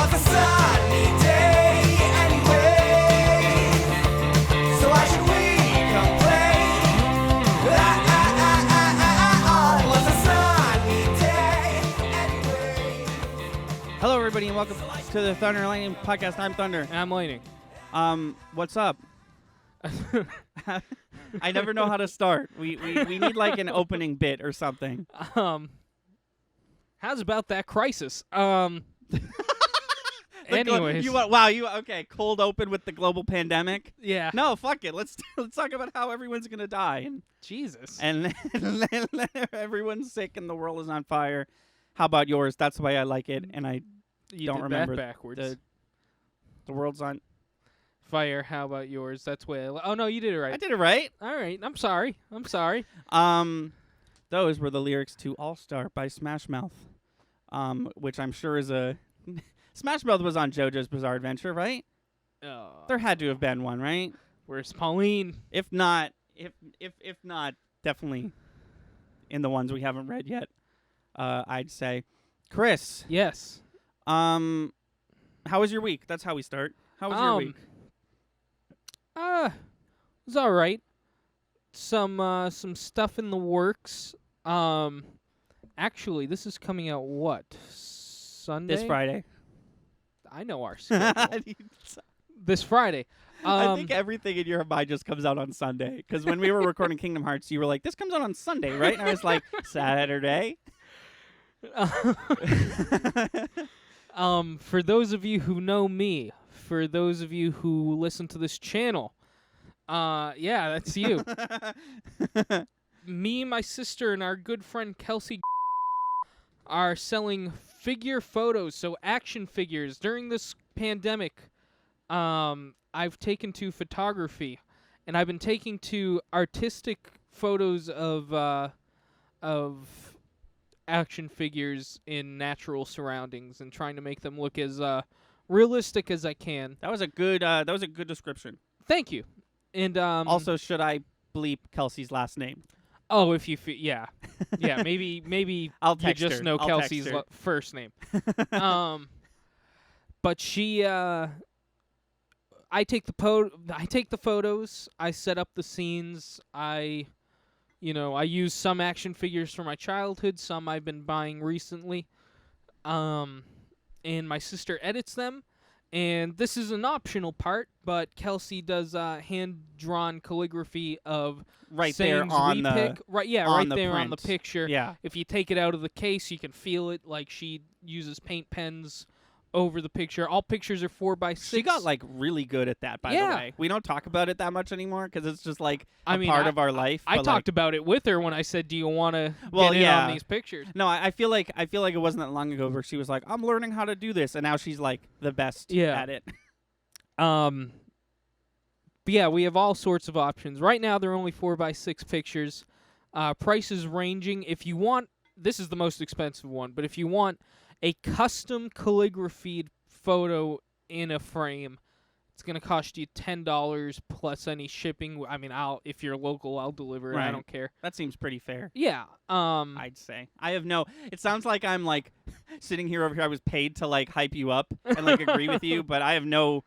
was a sunny day anyway. So why should we complain? It was a sunny day anyway. Hello, everybody, and welcome to the Thunder and Lightning podcast. I'm Thunder. I'm Lightning. What's up? I never know how to start. We need like an opening bit or something. How's about that crisis? Anyways, Okay, cold open with the global pandemic. yeah. No, fuck it. Let's talk about how everyone's gonna die Jesus. and everyone's sick and the world is on fire. How about yours? That's the way I like it, and I You don't did remember that backwards. the world's on. Fire. How about yours? That's way. Oh no, you did it right. I did it right. All right. I'm sorry. Those were the lyrics to All Star by Smash Mouth, which I'm sure is a Smash Mouth was on JoJo's Bizarre Adventure, right? There had to have been one, right? Where's Pauline? If not, definitely in the ones we haven't read yet. I'd say, Chris. Yes. How was your week? That's how we start. How was your week? It was all right. Some stuff in the works. Actually, this is coming out what? Sunday? This Friday. I know our schedule. This Friday. I think everything in your mind just comes out on Sunday. Because when we were recording Kingdom Hearts, you were like, "This comes out on Sunday, right?" And I was like, "Saturday." For those of you who know me, for those of you who listen to this channel, yeah, that's you. Me, my sister, and our good friend Kelsey are selling figure photos, so action figures. During this pandemic, I've taken to photography, and I've been taking to artistic photos of action figures in natural surroundings and trying to make them look as realistic as I can. That was a good description. Thank you. And Also, should I bleep Kelsey's last name? oh, if you yeah, maybe I'll you text just her. know I'll text Kelsey's her. first name. But she I take the photos, I set up the scenes, I use some action figures from my childhood, some I've been buying recently. And my sister edits them. And this is an optional part, but Kelsey does hand-drawn calligraphy of Right sayings there on we the pick. Right, yeah, on right the there on the print. picture. Yeah. If you take it out of the case, you can feel it. Like she uses paint pens over the picture. All pictures are 4x6. She got like really good at that, by the Yeah. way. We don't talk about it that much anymore because it's just like I a mean, part of our life. I but, talked about it with her when I said, "Do you want to Well, get in yeah. on these pictures?" No, I feel like it wasn't that long ago where she was like, "I'm learning how to do this," and now she's like the best Yeah. at it. But yeah, we have all sorts of options. Right now, they're only 4x6 pictures. Prices ranging. If you want, this is the most expensive one, but if you want a custom calligraphied photo in a frame, it's going to cost you $10 plus any shipping. I mean, if you're local, I'll deliver it. I Right. don't care. That seems pretty fair. Yeah. I'd say. It sounds like I'm like sitting here over here. I was paid to like hype you up and like agree with you, but I have no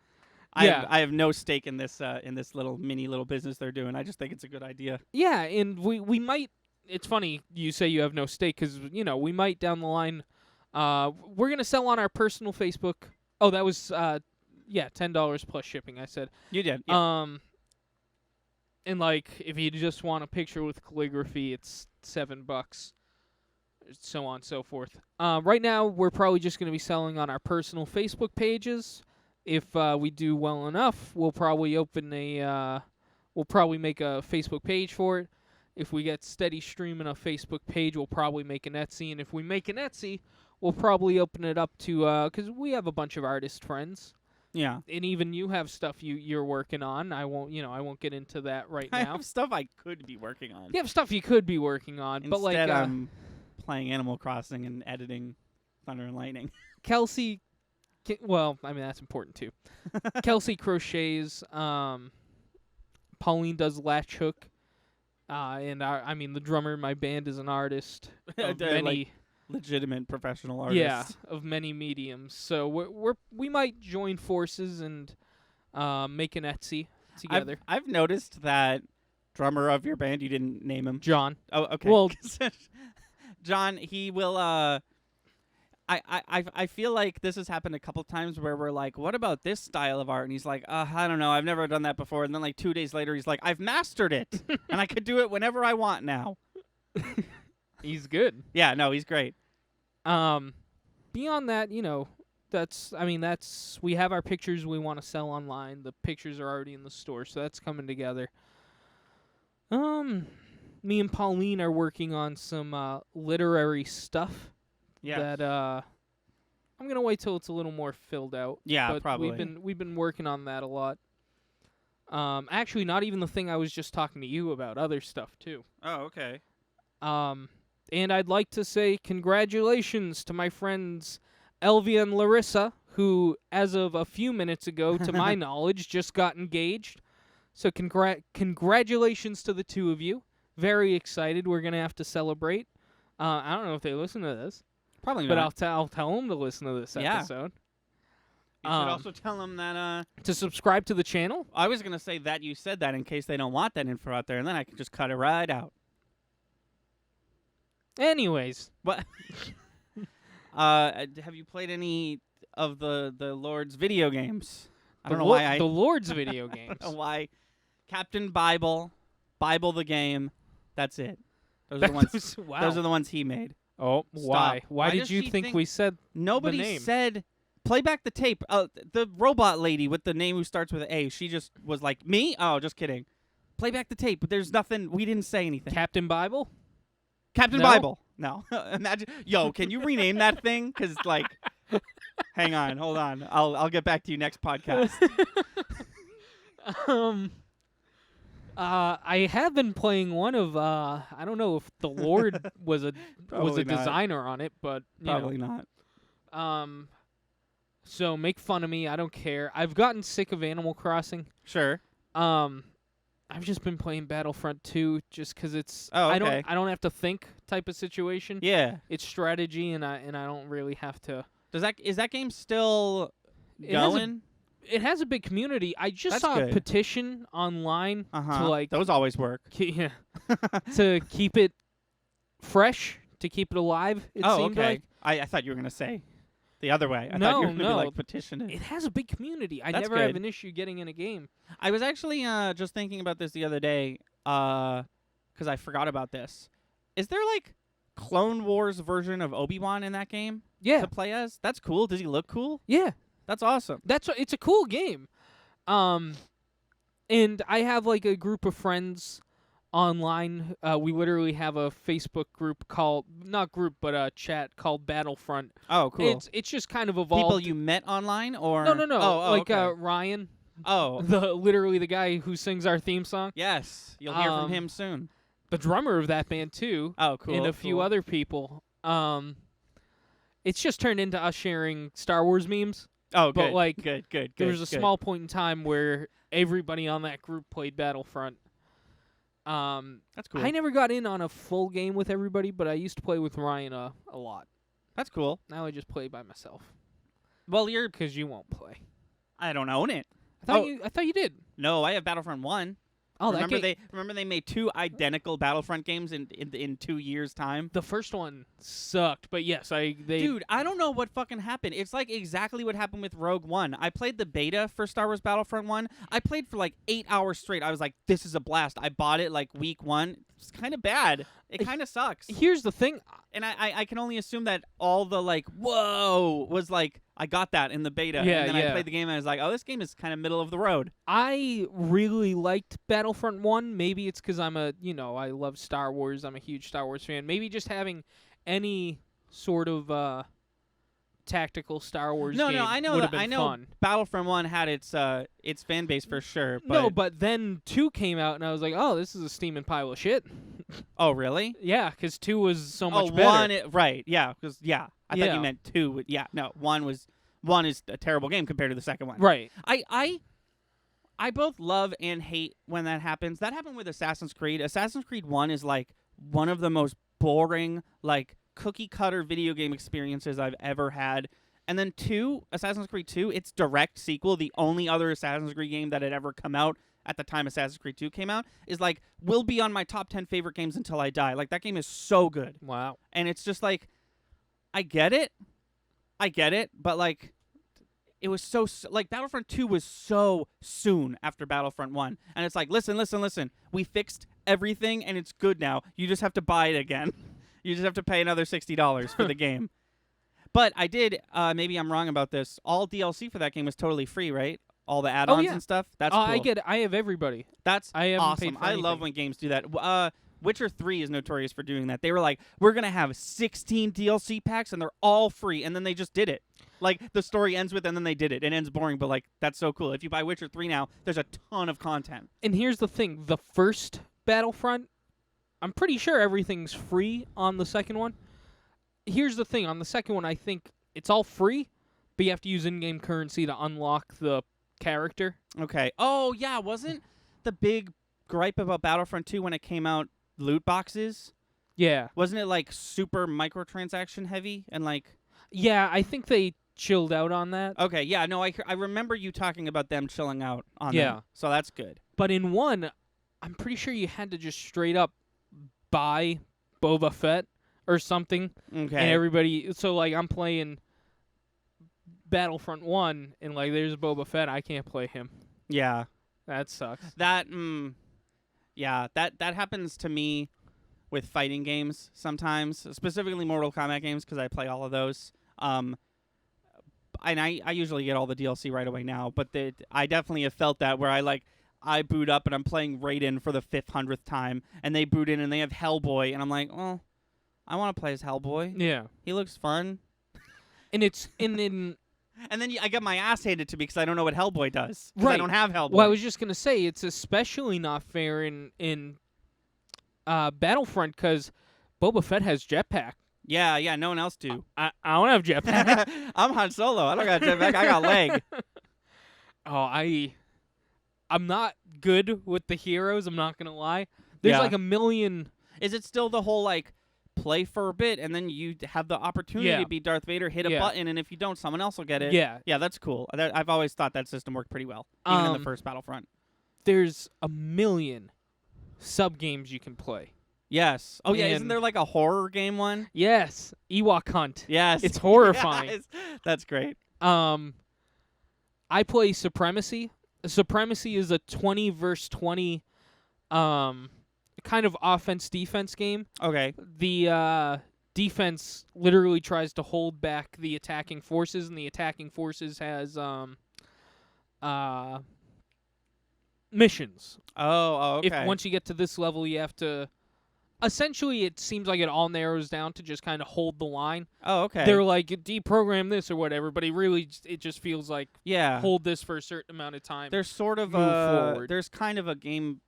I have no stake in this little business they're doing. I just think it's a good idea. Yeah, and we might. It's funny you say you have no stake because we might down the line. We're gonna sell on our personal Facebook. Oh, that was $10 plus shipping. I said. You did. Yeah. And like if you just want a picture with calligraphy, it's $7. So on and so forth. Right now, we're probably just gonna be selling on our personal Facebook pages. If we do well enough, we'll probably make a Facebook page for it. If we get steady stream in a Facebook page, we'll probably make an Etsy. And if we make an Etsy, we'll probably open it up to because we have a bunch of artist friends. Yeah. And even you have stuff you're working on. I won't get into that right I now. have stuff I could be working on. You have stuff you could be working on, Instead, but like I'm playing Animal Crossing and editing Thunder and Lightning. Kelsey. Well, I mean that's important too. Kelsey crochets. Pauline does latch hook. And the drummer in my band is an artist of legitimate professional artist. Yeah, of many mediums. So we might join forces and make an Etsy together. I've noticed that drummer of your band, you didn't name him. John. Oh, okay. Well- John, he will. I feel like this has happened a couple times where we're like, "What about this style of art?" And he's like, "I don't know. I've never done that before." And then like 2 days later, he's like, "I've mastered it, and I could do it whenever I want now." He's good. Yeah, no, he's great. Beyond that, that's we have our pictures we want to sell online. The pictures are already in the store, so that's coming together. Me and Pauline are working on some literary stuff Yeah, that I'm gonna wait till it's a little more filled out. yeah, But probably. we've been working on that a lot. Actually, not even the thing I was just talking to you about. Other stuff too. Oh, okay. And I'd like to say congratulations to my friends Elvia and Larissa, who, as of a few minutes ago, to my knowledge, just got engaged. So congratulations to the two of you. Very excited. We're gonna have to celebrate. I don't know if they listen to this, Probably but not. I'll tell them to listen to this Yeah. episode. You should also tell him that. To subscribe to the channel. I was gonna say that you said that in case they don't want that info out there, and then I can just cut it right out. Anyways, What? Have you played any of the Lord's video games? I don't know why the Lord's video games. I don't know why. Captain Bible the game. That's it. Those are the ones. Wow. Those are the ones he made. Oh, why? Stop. Why did does you she think we said Nobody name? said. Play back the tape. The robot lady with the name who starts with A. She just was like, me? Oh, just kidding. Play back the tape, but there's nothing. We didn't say anything. Captain Bible? Captain No? Bible. No. Imagine. Yo, can you rename that thing? Because, like, hang on. Hold on. I'll get back to you next podcast. I have been playing one of I don't know if the Lord was a Probably not. designer on it, but you Probably not. know. So make fun of me. I don't care. I've gotten sick of Animal Crossing. Sure. I've just been playing Battlefront 2 just because it's Oh, I okay. don't have to think type of situation. Yeah. It's strategy and I don't really have to. Is that game still It has a- going? It has a big community. I just That's saw good. a petition online Uh-huh. to like Those always work. yeah, to keep it fresh, to keep it alive. It Oh, seemed okay. like I thought you were gonna say the other way. I No, thought you were gonna no. be like petition it. it has a big community. I That's never have good. an issue getting in a game. I was actually just thinking about this the other day, because I forgot about this. Is there like Clone Wars version of Obi-Wan in that game Yeah, to play as? That's cool. Does he look cool? yeah. That's awesome. It's a cool game. And I have like a group of friends online. We literally have a Facebook group called not group but a chat called Battlefront. Oh, cool. It's just kind of evolved. People you met online or no. Oh, like okay. Ryan, Oh, literally the guy who sings our theme song, yes. You'll hear from Um, him soon. the drummer of that band too, Oh, cool. and a few cool. other people. It's just turned into us sharing Star Wars memes. Oh, but, good. like, good. There was a good. small point in time where everybody on that group played Battlefront. That's cool. I never got in on a full game with everybody, but I used to play with Ryan a lot. That's cool. Now I just play by myself Well, you're. because you won't play. I don't own it. I thought you did. No, I have Battlefront 1. Oh, remember that game. they made 2 identical Battlefront games in 2 years time. The first one sucked, but yes, they Dude, I don't know what fucking happened. It's like exactly what happened with Rogue One. I played the beta for Star Wars Battlefront 1. I played for like 8 hours straight. I was like, this is a blast. I bought it like week 1. It's kind of bad. It kind of sucks. Here's the thing. And I can only assume that all the like, whoa, was like, I got that in the beta. Yeah, and then yeah. I played the game and I was like, oh, this game is kind of middle of the road. I really liked Battlefront 1. Maybe it's because I love Star Wars. I'm a huge Star Wars fan. Maybe just having any sort of tactical Star Wars No, game I know would that. have been I know fun. Battlefront 1 had its fan base for sure. But No, but then 2 came out, and I was like, oh, this is a steaming pile of shit. oh, really? Yeah, because 2 was so much Oh, better. 1, right? Yeah, because I thought Yeah. you meant 2. Yeah, no, 1 is a terrible game compared to the second one. Right. I both love and hate when that happens. That happened with Assassin's Creed. Assassin's Creed 1 is like one of the most boring like cookie cutter video game experiences I've ever had. And then 2, Assassin's Creed 2, its direct sequel, the only other Assassin's Creed game that had ever come out at the time Assassin's Creed 2 came out, is like, will be on my top 10 favorite games until I die. Like, that game is so good. Wow. And it's just like, I get it, but like, it was so, like, Battlefront 2 was so soon after Battlefront 1. And it's like, listen, we fixed everything and it's good now. You just have to buy it again. You just have to pay another $60 for the game. But I did, maybe I'm wrong about this, all DLC for that game was totally free, right? All the add-ons yeah. and stuff? That's cool. I get it. I have everybody. That's I haven't paid awesome. for I love anything. when games do that. Witcher 3 is notorious for doing that. They were like, we're going to have 16 DLC packs, and they're all free, and then they just did it. Like, the story ends with, and then they did it. It ends boring, but, like, that's so cool. If you buy Witcher 3 now, there's a ton of content. And here's the thing. The first Battlefront, I'm pretty sure everything's free on the second one. Here's the thing. On the second one, I think it's all free, but you have to use in-game currency to unlock the character. Okay. Oh, yeah, wasn't the big gripe about Battlefront 2 when it came out loot boxes? Yeah. Wasn't it, like, super microtransaction heavy? And, like... Yeah, I think they chilled out on that. Okay, yeah, no, I remember you talking about them chilling out on Yeah. them. So that's good. But in one, I'm pretty sure you had to just straight up buy Boba Fett or something. Okay. And everybody... So, like, I'm playing Battlefront 1, and, like, there's Boba Fett. I can't play him. Yeah. That sucks. That, yeah, that happens to me with fighting games sometimes, specifically Mortal Kombat games, because I play all of those. And I usually get all the DLC right away now, but I definitely have felt that where I boot up and I'm playing Raiden for the 500th time, and they boot in and they have Hellboy, and I'm like, well, I want to play as Hellboy. Yeah. He looks fun. And it's in And then I get my ass handed to me because I don't know what Hellboy does. 'Cause I Right. don't have Hellboy. well, I was just gonna say it's especially not fair in Battlefront because Boba Fett has jetpack. yeah, no one else do. I don't have jetpack. I'm Han Solo. I don't got jetpack. I got leg. I'm not good with the heroes. I'm not gonna lie. There's Yeah. like a million. Is it still the whole play for a bit and then you have the opportunity Yeah. to be Darth Vader, hit a Yeah. button, and if you don't, someone else will get it? Yeah. Yeah, that's cool. I've always thought that system worked pretty well, even in the first Battlefront. There's a million sub games you can play. Yes. Oh yeah, isn't And- there like a horror game one? Yes, Ewok Hunt. Yes. It's horrifying. Yes. That's great. I play Supremacy. Supremacy is a 20 versus 20 kind of offense-defense game. Okay. The defense literally tries to hold back the attacking forces, and the attacking forces has missions. Oh, okay. If once you get to this level, you have to... Essentially, it seems like it all narrows down to just kind of hold the line. Oh, okay. They're like, deprogram this or whatever, but it just feels like yeah. hold this for a certain amount of time. There's sort of Move forward. There's kind of a game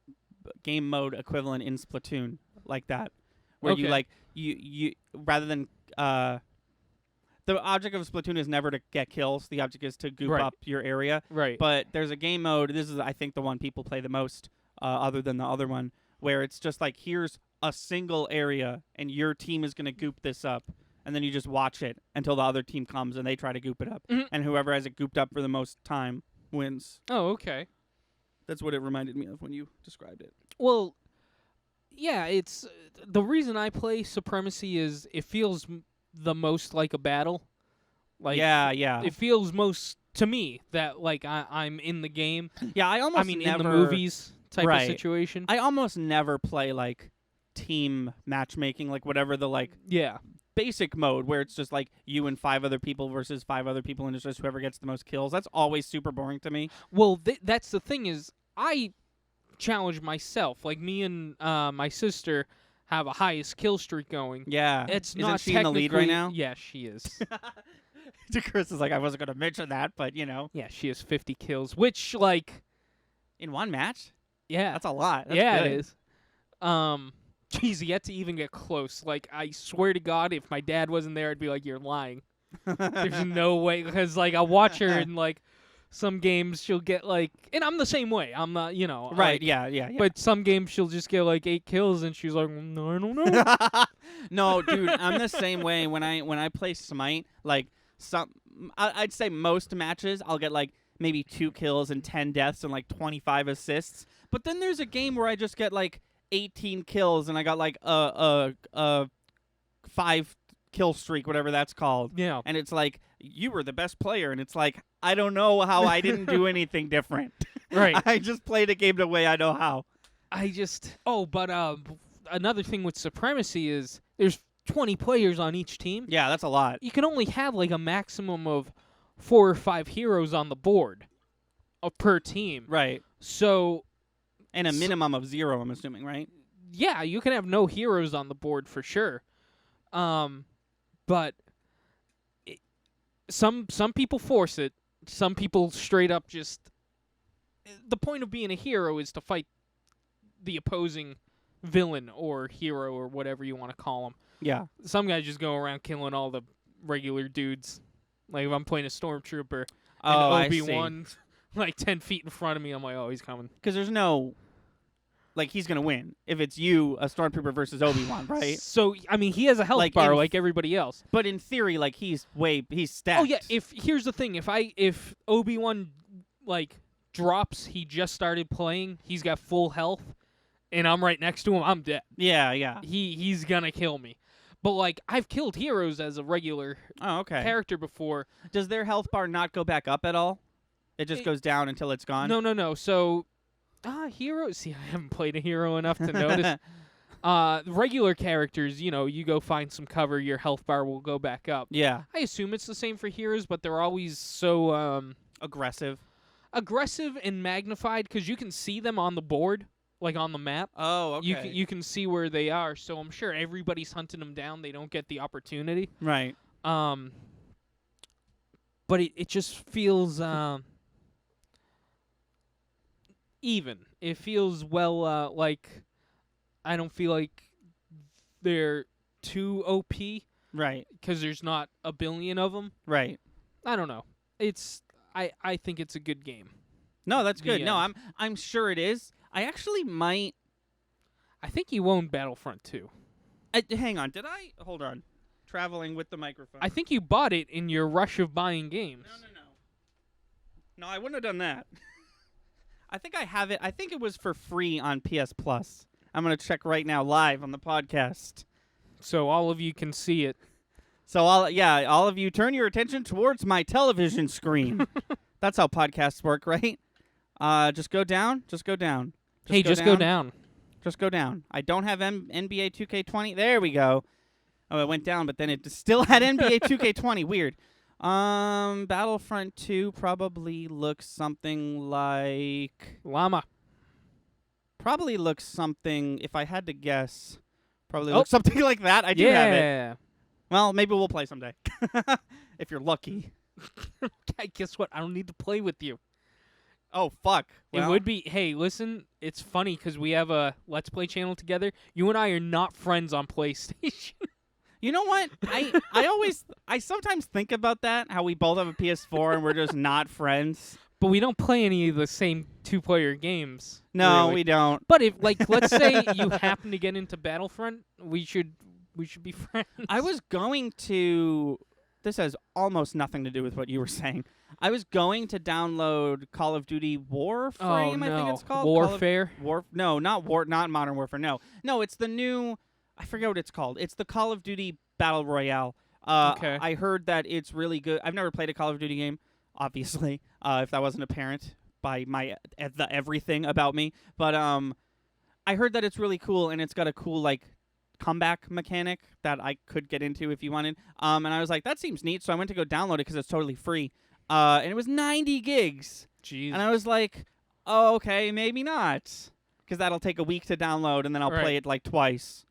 mode equivalent in Splatoon like that, where you Okay. you rather than the object of Splatoon is never to get kills. The object is to goop Right. up your area. Right. But there's a game mode. This is I think the one people play the most, other than the other one, where it's just like here's a single area and your team is gonna goop this up. And then you just watch it until the other team comes and they try to goop it up. Mhm. And whoever has it gooped up for the most time wins. Oh, okay. That's what it reminded me of when you described it. Well, yeah, it's the reason I play Supremacy is it feels the most like a battle. Like yeah. it feels most to me that like I'm in the game. Yeah, I almost I mean, never, in the movies type Right. of situation. I almost never play like team matchmaking, like whatever the like Yeah. basic mode where it's just like you and 5 other people versus 5 other people and it's just whoever gets the most kills. That's always super boring to me. Well, that's the thing is I challenge myself. Like me and my sister have a highest kill streak going. Yeah. It's Isn't not she in the lead right technically- now? Yeah, she is. Chris is like, I wasn't going to mention that, but you know. Yeah, she has 50 kills, which like In one match? yeah. That's a lot. That's yeah, good. it is. Jeez, yet to even get close. Like, I swear to God, if my dad wasn't there, I'd be like, you're lying. There's no way. Because, like, I watch her and, like, some games she'll get, like... And I'm the same way. I'm not, you know... Right, like, yeah. But some games she'll just get, like, 8 kills, and she's like, no, I don't know. No, dude, I'm the same way when I play Smite. Like I'd say most matches I'll get like maybe 2 kills and 10 deaths and like 25 assists. But then there's a game where I just get like 18 kills and I got like a 5 kill streak, whatever that's called. Yeah. And it's like you were the best player, and it's like I don't know how I didn't do anything different. Right. I just played a game the way I know how. But another thing with Supremacy is there's 20 players on each team. Yeah, that's a lot. You can only have like a maximum of 4 or 5 heroes on the board per team. Right. So, And a minimum of 0, I'm assuming, right? yeah, you can have no heroes on the board for sure. But some people force it. Some people straight up just. The point of being a hero is to fight the opposing villain or hero or whatever you want to call him. Yeah. Some guys just go around killing all the regular dudes. Like if I'm playing a stormtrooper Oh, and I see. Obi-Wan's like 10 feet in front of me, I'm like, oh, he's coming. Because there's no, like, he's gonna win if it's you, a stormtrooper versus Obi-Wan, right? So I mean, he has a health Like, bar in like everybody else. But in theory, like, he's stacked. Oh yeah. Here's the thing, if Obi-Wan like drops, he just started playing, he's got full health, and I'm right next to him, I'm dead. Yeah. He's gonna kill me. But like I've killed heroes as a regular Oh, okay. character before. Does their health bar not go back up at all? It just goes down until it's gone? No. So heroes. See, I haven't played a hero enough to notice. Regular characters, you go find some cover, your health bar will go back up. Yeah. I assume it's the same for heroes, but they're always so Aggressive. and magnified because you can see them on the board, like on the map. Oh, okay. You can see where they are, so I'm sure everybody's hunting them down. They don't get the opportunity. Right. But it just feels even. It feels like I don't feel like they're too OP Right. because there's not a billion of them. Right. I don't know. I think it's a good game. No, that's good. The No, end. I'm sure it is. I actually might. I think you own Battlefront 2. Hang on. Did I? Hold on. Traveling with the microphone. I think you bought it in your rush of buying games. No, I wouldn't have done that. I think I have it. I think it was for free on PS Plus. I'm going to check right now live on the podcast. So all of you can see it. So all of you turn your attention towards my television screen. That's how podcasts work, right? Just go down. Just go down. Just go down. Just go down. I don't have NBA 2K20. There we go. Oh, it went down, but then it still had NBA 2K20. Weird. Battlefront 2 probably looks something like... Llama. Probably looks something, if I had to guess, probably looks something like that. I do have it. Yeah. Well, maybe we'll play someday. If you're lucky. Guess what? I don't need to play with you. Oh, fuck. It would be, hey, listen, it's funny because we have a Let's Play channel together. You and I are not friends on PlayStation. You know what? I sometimes think about that, how we both have a PS4 and we're just not friends. But we don't play any of the same 2-player games. No, really. we don't. But if, let's say you happen to get into Battlefront, we should be friends. I was going to... This has almost nothing to do with what you were saying. I was going to download Call of Duty Warframe, I think it's called. Warfare? No, not Modern Warfare, no. No, it's the new... I forget what it's called. It's the Call of Duty Battle Royale. Okay. I heard that it's really good. I've never played a Call of Duty game, obviously, if that wasn't apparent by the everything about me. But I heard that it's really cool, and it's got a cool, comeback mechanic that I could get into if you wanted. And I was like, that seems neat, so I went to go download it because it's totally free. And it was 90 gigs. Jeez. And I was like, oh, okay, maybe not. Because that'll take a week to download, and then I'll play it, twice.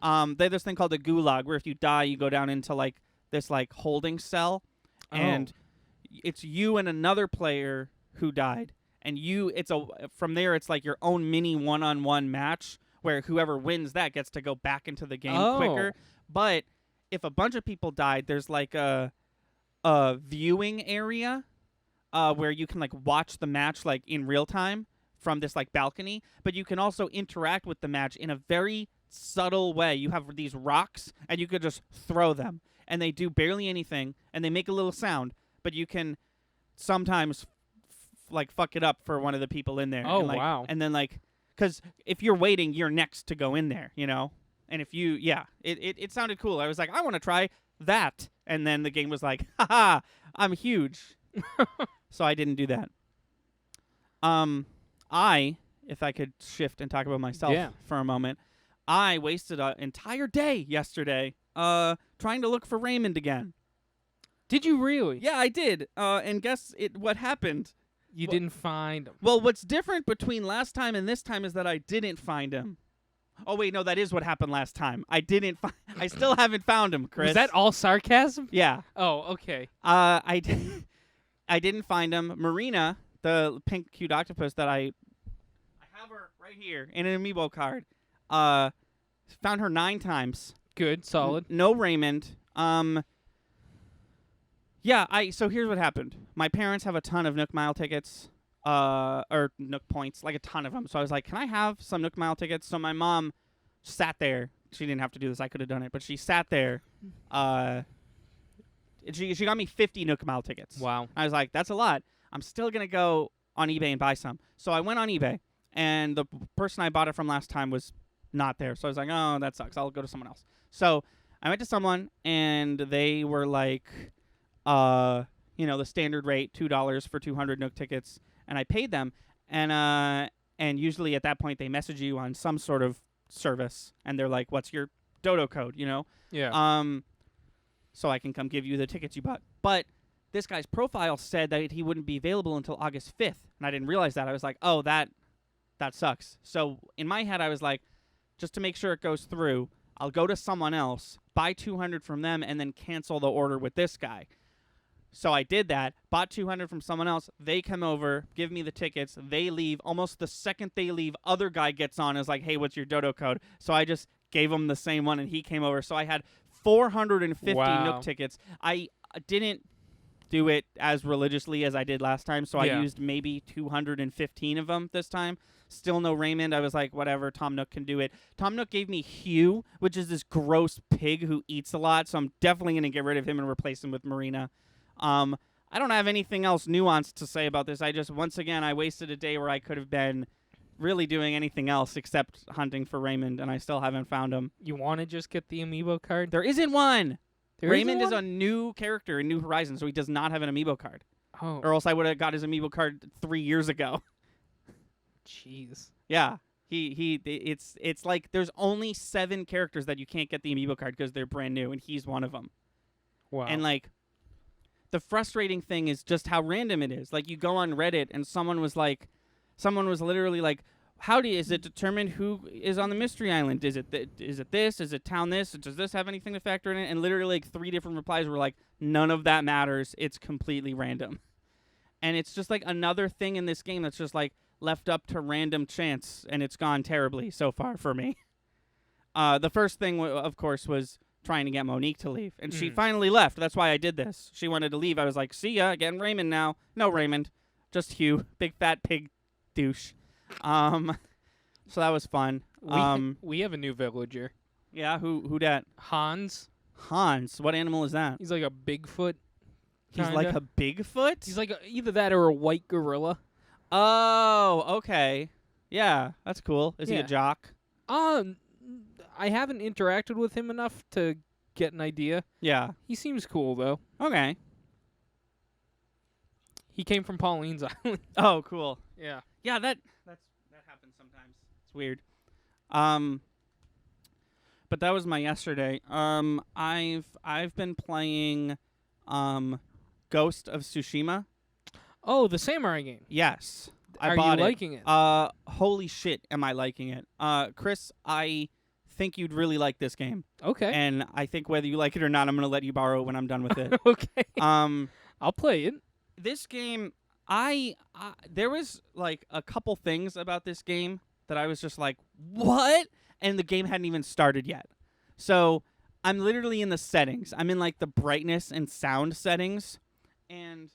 They have this thing called the Gulag, where if you die, you go down into, this, holding cell. And it's you and another player who died. And from there, it's like your own mini one-on-one match, where whoever wins that gets to go back into the game quicker. But if a bunch of people died, there's, a viewing area where you can, watch the match, in real time from this, balcony. But you can also interact with the match in a very subtle way. You have these rocks, and you could just throw them, and they do barely anything, and they make a little sound, but you can sometimes like fuck it up for one of the people in there. Oh, and, like, wow. And then like, because if you're waiting, you're next to go in there, And if you, it sounded cool. I was like, I want to try that, and then the game was like, haha, I'm huge. So I didn't do that. If I could shift and talk about myself Yeah. for a moment, I wasted an entire day yesterday trying to look for Raymond again. Did you really? Yeah, I did. And guess what happened? You Wha- didn't find him. Well, what's different between last time and this time is that I didn't find him. Oh wait, no, that is what happened last time. I didn't find. I still haven't found him, Chris. Was that all sarcasm? Yeah. Oh, okay. I didn't find him. Marina, the pink cute octopus that I have her right here in an amiibo card. Found her 9 times. Good, solid. No Raymond. Yeah, so here's what happened. My parents have a ton of Nook Mile tickets, or Nook points, like a ton of them. So I was like, can I have some Nook Mile tickets? So my mom sat there. She didn't have to do this. I could have done it. But she sat there. She got me 50 Nook Mile tickets. Wow. I was like, that's a lot. I'm still going to go on eBay and buy some. So I went on eBay, and the person I bought it from last time was not there. So I was like, oh, that sucks. I'll go to someone else. So I went to someone, and they were like, the standard rate, $2 for 200 Nook tickets, and I paid them. And usually at that point, they message you on some sort of service, and they're like, what's your Dodo code, Yeah. So I can come give you the tickets you bought. But this guy's profile said that he wouldn't be available until August 5th, and I didn't realize that. I was like, oh, that sucks. So in my head, I was like, just to make sure it goes through, I'll go to someone else, buy 200 from them, and then cancel the order with this guy. So I did that, bought 200 from someone else. They come over, give me the tickets. They leave. Almost the second they leave, other guy gets on and is like, hey, what's your Dodo code? So I just gave him the same one, and he came over. So I had 450 Wow. Nook tickets. I didn't do it as religiously as I did last time, so Yeah. I used maybe 215 of them this time. Still no Raymond. I was like, whatever, Tom Nook can do it. Tom Nook gave me Hugh, which is this gross pig who eats a lot, so I'm definitely going to get rid of him and replace him with Marina. I don't have anything else nuanced to say about this. Once again, I wasted a day where I could have been really doing anything else except hunting for Raymond, and I still haven't found him. You want to just get the amiibo card? There isn't one. There Raymond isn't is one? a new character in New Horizons, so he does not have an amiibo card. Oh, Or else I would have got his amiibo card 3 years ago. jeez. Yeah. It's like there's only 7 characters that you can't get the amiibo card because they're brand new, and he's one of them. Wow. And like, the frustrating thing is just how random it is. Like, you go on Reddit and someone was literally like, is it determined who is on the mystery island? Is it this? Is it town this? Does this have anything to factor in it? And literally like 3 different replies were like, none of that matters. It's completely random. And it's just like another thing in this game that's just like left up to random chance, and it's gone terribly so far for me. The first thing, of course, was trying to get Monique to leave, and she finally left. That's why I did this. She wanted to leave. I was like, see ya, getting Raymond now. No Raymond, just Hugh, big fat pig douche. So that was fun. We have a new villager. Yeah, who dat? Hans. Hans. What animal is that? He's like a Bigfoot. He's like a Bigfoot? He's like either that or a white gorilla. Oh, okay. Yeah, that's cool. Is he a Yeah. jock? I haven't interacted with him enough to get an idea. Yeah. He seems cool though. Okay. He came from Pauline's Island. Oh, cool. Yeah. Yeah, that happens sometimes. It's weird. But that was my yesterday. I've been playing Ghost of Tsushima. Oh, the samurai game. Yes. I Are bought you it. liking it? Holy shit, am I liking it? Chris, I think you'd really like this game. Okay. And I think whether you like it or not, I'm going to let you borrow it when I'm done with it. Okay. I'll play it. This game, there was like a couple things about this game that I was just like, what? And the game hadn't even started yet. So I'm literally in the settings. I'm in like the brightness and sound settings. And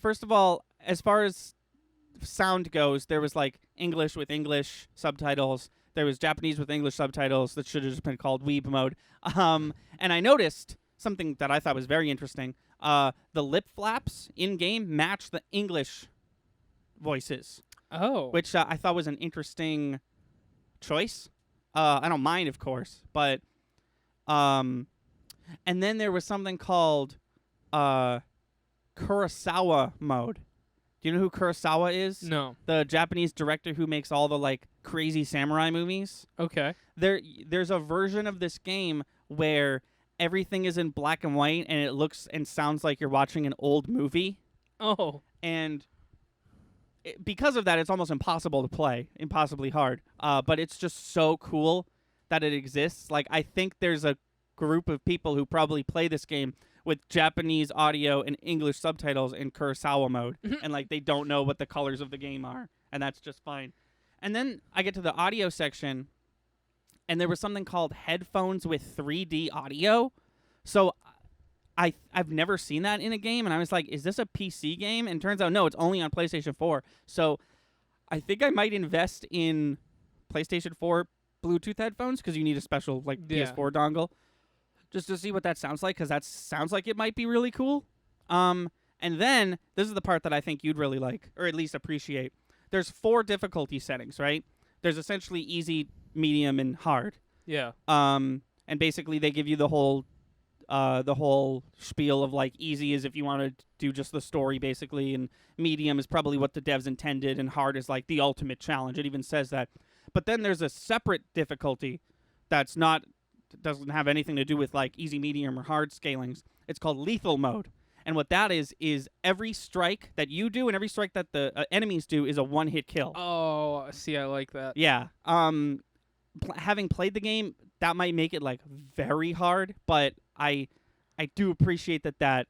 first of all, as far as sound goes, there was like English with English subtitles. there was Japanese with English subtitles that should have just been called Weeb mode. And I noticed something that I thought was very interesting. The lip flaps in game match the English voices, Oh. which I thought was an interesting choice. I don't mind, of course, but and then there was something called Kurosawa mode. Do you know who Kurosawa is? No. The Japanese director who makes all the like crazy samurai movies. Okay. There's a version of this game where everything is in black and white and it looks and sounds like you're watching an old movie. Oh. And because of that, it's almost impossible to play, impossibly hard. But it's just so cool that it exists. Like, I think there's a group of people who probably play this game with Japanese audio and English subtitles in Kurosawa mode, and like they don't know what the colors of the game are, and that's just fine. And then I get to the audio section, and there was something called headphones with 3D audio. So I've never seen that in a game, and I was like, is this a PC game? And turns out, no, it's only on PlayStation 4. So I think I might invest in PlayStation 4 Bluetooth headphones because you need a special like Yeah. PS4 dongle just to see what that sounds like, because that sounds like it might be really cool. And then this is the part that I think you'd really like, or at least appreciate. There's 4 difficulty settings, right? There's essentially easy, medium, and hard. Yeah. And basically they give you the whole spiel of like easy is if you want to do just the story basically, and medium is probably what the devs intended, and hard is like the ultimate challenge. It even says that. But then there's a separate difficulty that's doesn't have anything to do with like easy, medium, or hard scalings. It's called lethal mode. And what that is every strike that you do and every strike that the enemies do is a one-hit kill. Oh, see, I like that. Yeah. Having played the game, that might make it like very hard, but I do appreciate that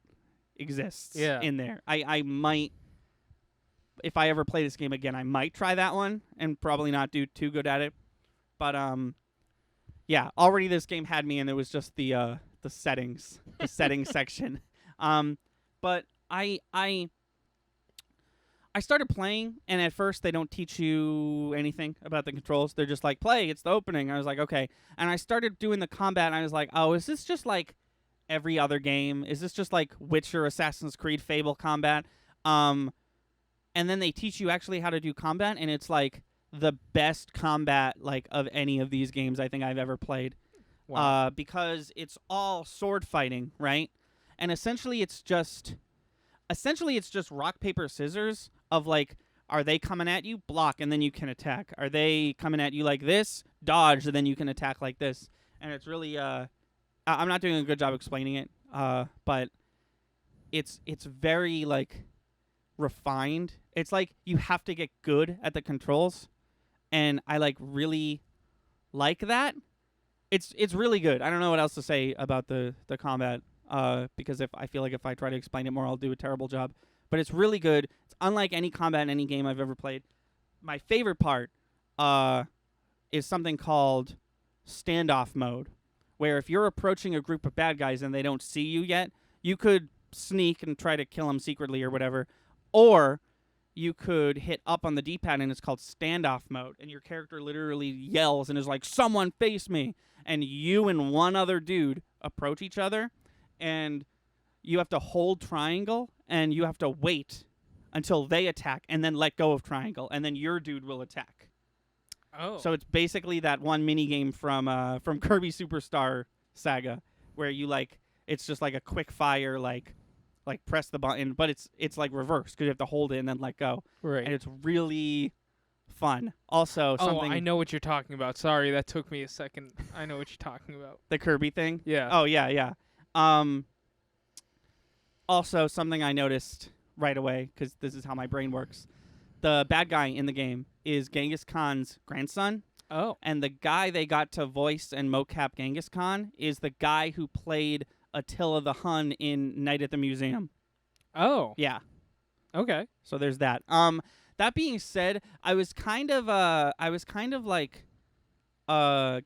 exists Yeah. in there. I might, if I ever play this game again, I might try that one and probably not do too good at it. But yeah, already this game had me, and it was just the settings, the settings section. But I started playing, and at first they don't teach you anything about the controls. They're just like, play, it's the opening. I was like, okay. And I started doing the combat, and I was like, oh, is this just like every other game? Is this just like Witcher, Assassin's Creed, Fable combat? And then they teach you actually how to do combat, and it's like the best combat like of any of these games I think I've ever played. Wow. Because it's all sword fighting, right? And essentially it's just rock, paper, scissors of like, are they coming at you? Block, and then you can attack. Are they coming at you like this? Dodge, and then you can attack like this. And it's really I'm not doing a good job explaining it, but it's very like refined. It's like you have to get good at the controls, and I like really like that. It's really good. I don't know what else to say about the combat, because if I feel like if I try to explain it more, I'll do a terrible job. But it's really good. It's unlike any combat in any game I've ever played. My favorite part is something called standoff mode, where if you're approaching a group of bad guys and they don't see you yet, you could sneak and try to kill them secretly or whatever, or you could hit up on the D-pad, and it's called standoff mode, and your character literally yells and is like, someone face me, and you and one other dude approach each other, and you have to hold triangle, and you have to wait until they attack, and then let go of triangle, and then your dude will attack. Oh. So it's basically that one mini game from Kirby Superstar Saga, where you like, it's just like a quick fire like press the button, but it's like reverse because you have to hold it and then let go, right. and it's really fun. Also, something I know what you're talking about. Sorry, that took me a second. I know what you're talking about. the Kirby thing. Yeah. Oh yeah. Also, something I noticed right away, because this is how my brain works. The bad guy in the game is Genghis Khan's grandson, Oh. and the guy they got to voice and mocap Genghis Khan is the guy who played Attila the Hun in Night at the Museum. Oh. Yeah. Okay. So there's that. That being said, I was kind of like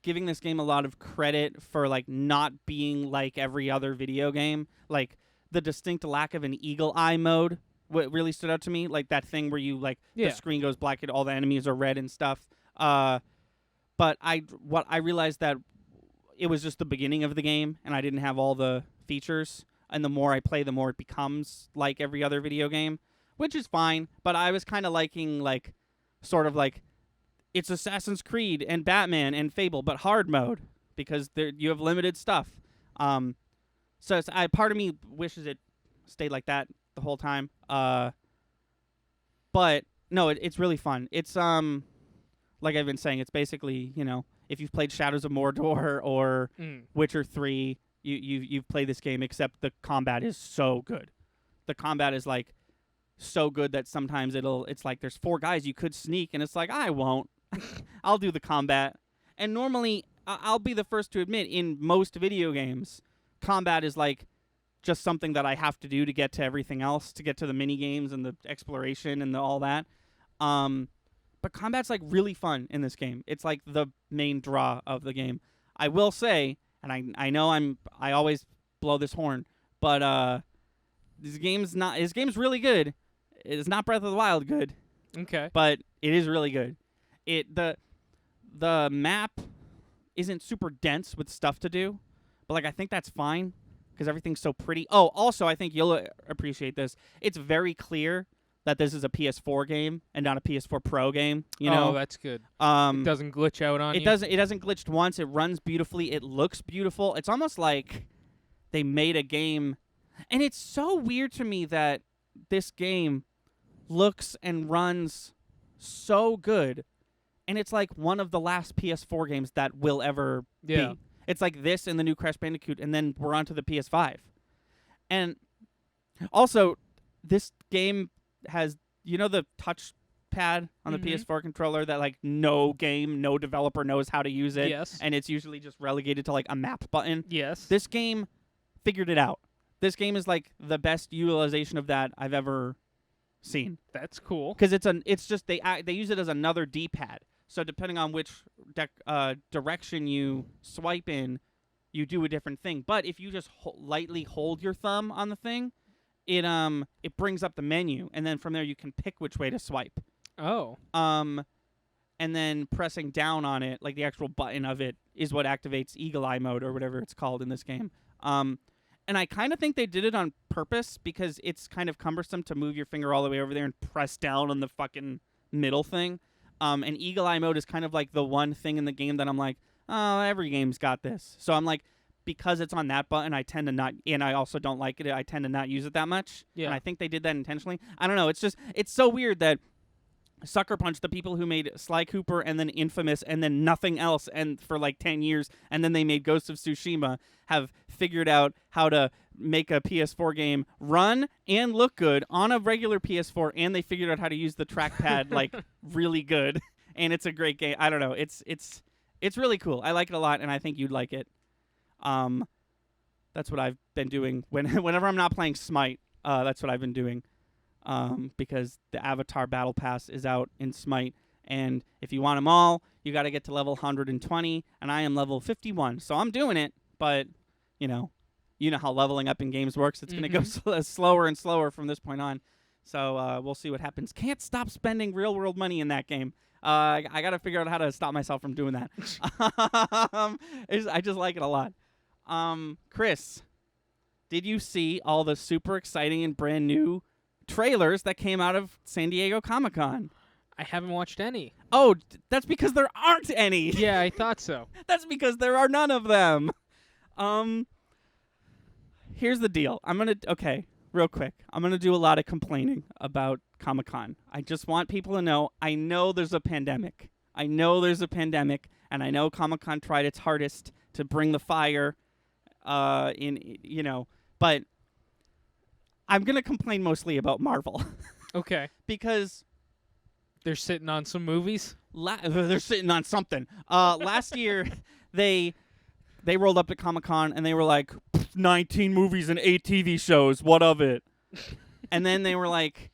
giving this game a lot of credit for like not being like every other video game. Like the distinct lack of an eagle eye mode what really stood out to me, like that thing where you like Yeah. the screen goes black and all the enemies are red and stuff. but I realized that it was just the beginning of the game, and I didn't have all the features. And the more I play, the more it becomes like every other video game, which is fine. But I was kind of liking like, sort of like, it's Assassin's Creed and Batman and Fable, but hard mode because you have limited stuff. So part of me wishes it stayed like that the whole time. But no, it's really fun. It's like I've been saying, it's basically, if you've played Shadows of Mordor or Witcher 3, you've played this game, except the combat is so good. The combat is like so good that sometimes it's like there's 4 guys you could sneak, and it's like, I won't. I'll do the combat. And normally, I'll be the first to admit, in most video games, combat is like just something that I have to do to get to everything else, to get to the mini games and the exploration and all that. But combat's like really fun in this game. It's like the main draw of the game. I will say, and I know I always blow this horn, but this game's really good. It is not Breath of the Wild good, Okay. but it is really good. The map isn't super dense with stuff to do, but like I think that's fine because everything's so pretty. Oh, also I think you'll appreciate this. It's very clear that this is a PS4 game and not a PS4 Pro game. Oh, that's good. It doesn't glitch out on you. It doesn't glitch once. It runs beautifully. It looks beautiful. It's almost like they made a game, and it's so weird to me that this game looks and runs so good, and it's like one of the last PS4 games that will ever be. It's like this and the new Crash Bandicoot, and then we're on to the PS5. And also, this game has, the touch pad on the PS4 controller that like no developer knows how to use it. Yes. And it's usually just relegated to like a map button. Yes. This game figured it out. This game is like the best utilization of that I've ever seen. That's cool. Because it's just they use it as another D-pad. So depending on which direction you swipe in, you do a different thing. But if you just lightly hold your thumb on the thing, it brings up the menu, and then from there you can pick which way to swipe. Oh. And then pressing down on it, like the actual button of it, is what activates Eagle Eye mode or whatever it's called in this game. And I kind of think they did it on purpose because it's kind of cumbersome to move your finger all the way over there and press down on the fucking middle thing. And Eagle Eye mode is kind of like the one thing in the game that I'm like, oh, every game's got this. So I'm like, because it's on that button, I tend to not, and I also don't like it, I tend to not use it that much. Yeah. And I think they did that intentionally. I don't know. It's so weird that Sucker Punch, the people who made Sly Cooper and then Infamous and then nothing else and for like 10 years, and then they made Ghost of Tsushima, have figured out how to make a PS4 game run and look good on a regular PS4, and they figured out how to use the trackpad like really good, and it's a great game. I don't know. It's really cool. I like it a lot, and I think you'd like it. That's what I've been doing whenever I'm not playing Smite. That's what I've been doing. Because the Avatar Battle Pass is out in Smite, and if you want them all, you got to get to level 120, and I am level 51, so I'm doing it, but, you know how leveling up in games works. It's going to go slower and slower from this point on, so we'll see what happens. Can't stop spending real-world money in that game. I got to figure out how to stop myself from doing that. I just like it a lot. Chris, did you see all the super exciting and brand new trailers that came out of San Diego Comic-Con? I haven't watched any. Oh, that's because there aren't any. Yeah, I thought so. That's because there are none of them. Here's the deal. Real quick. I'm going to do a lot of complaining about Comic-Con. I just want people to know, I know there's a pandemic. And I know Comic-Con tried its hardest to bring the fire but I'm going to complain mostly about Marvel. Okay. Because they're sitting on some movies? they're sitting on something. Last year, they rolled up to Comic-Con, and they were like, 19 movies and 8 TV shows. What of it? And then they were like,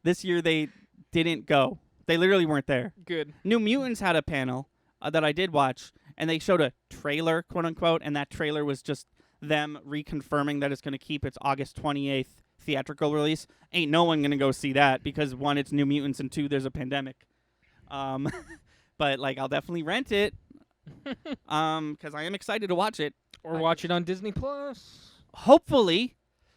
this year they didn't go. They literally weren't there. Good. New Mutants had a panel that I did watch, and they showed a trailer, quote-unquote, and that trailer was just them reconfirming that it's going to keep its August 28th theatrical release. Ain't no one going to go see that because, one, it's New Mutants, and two, there's a pandemic. but like I'll definitely rent it. Because I am excited to watch it. Or watch it on Disney Plus. Hopefully,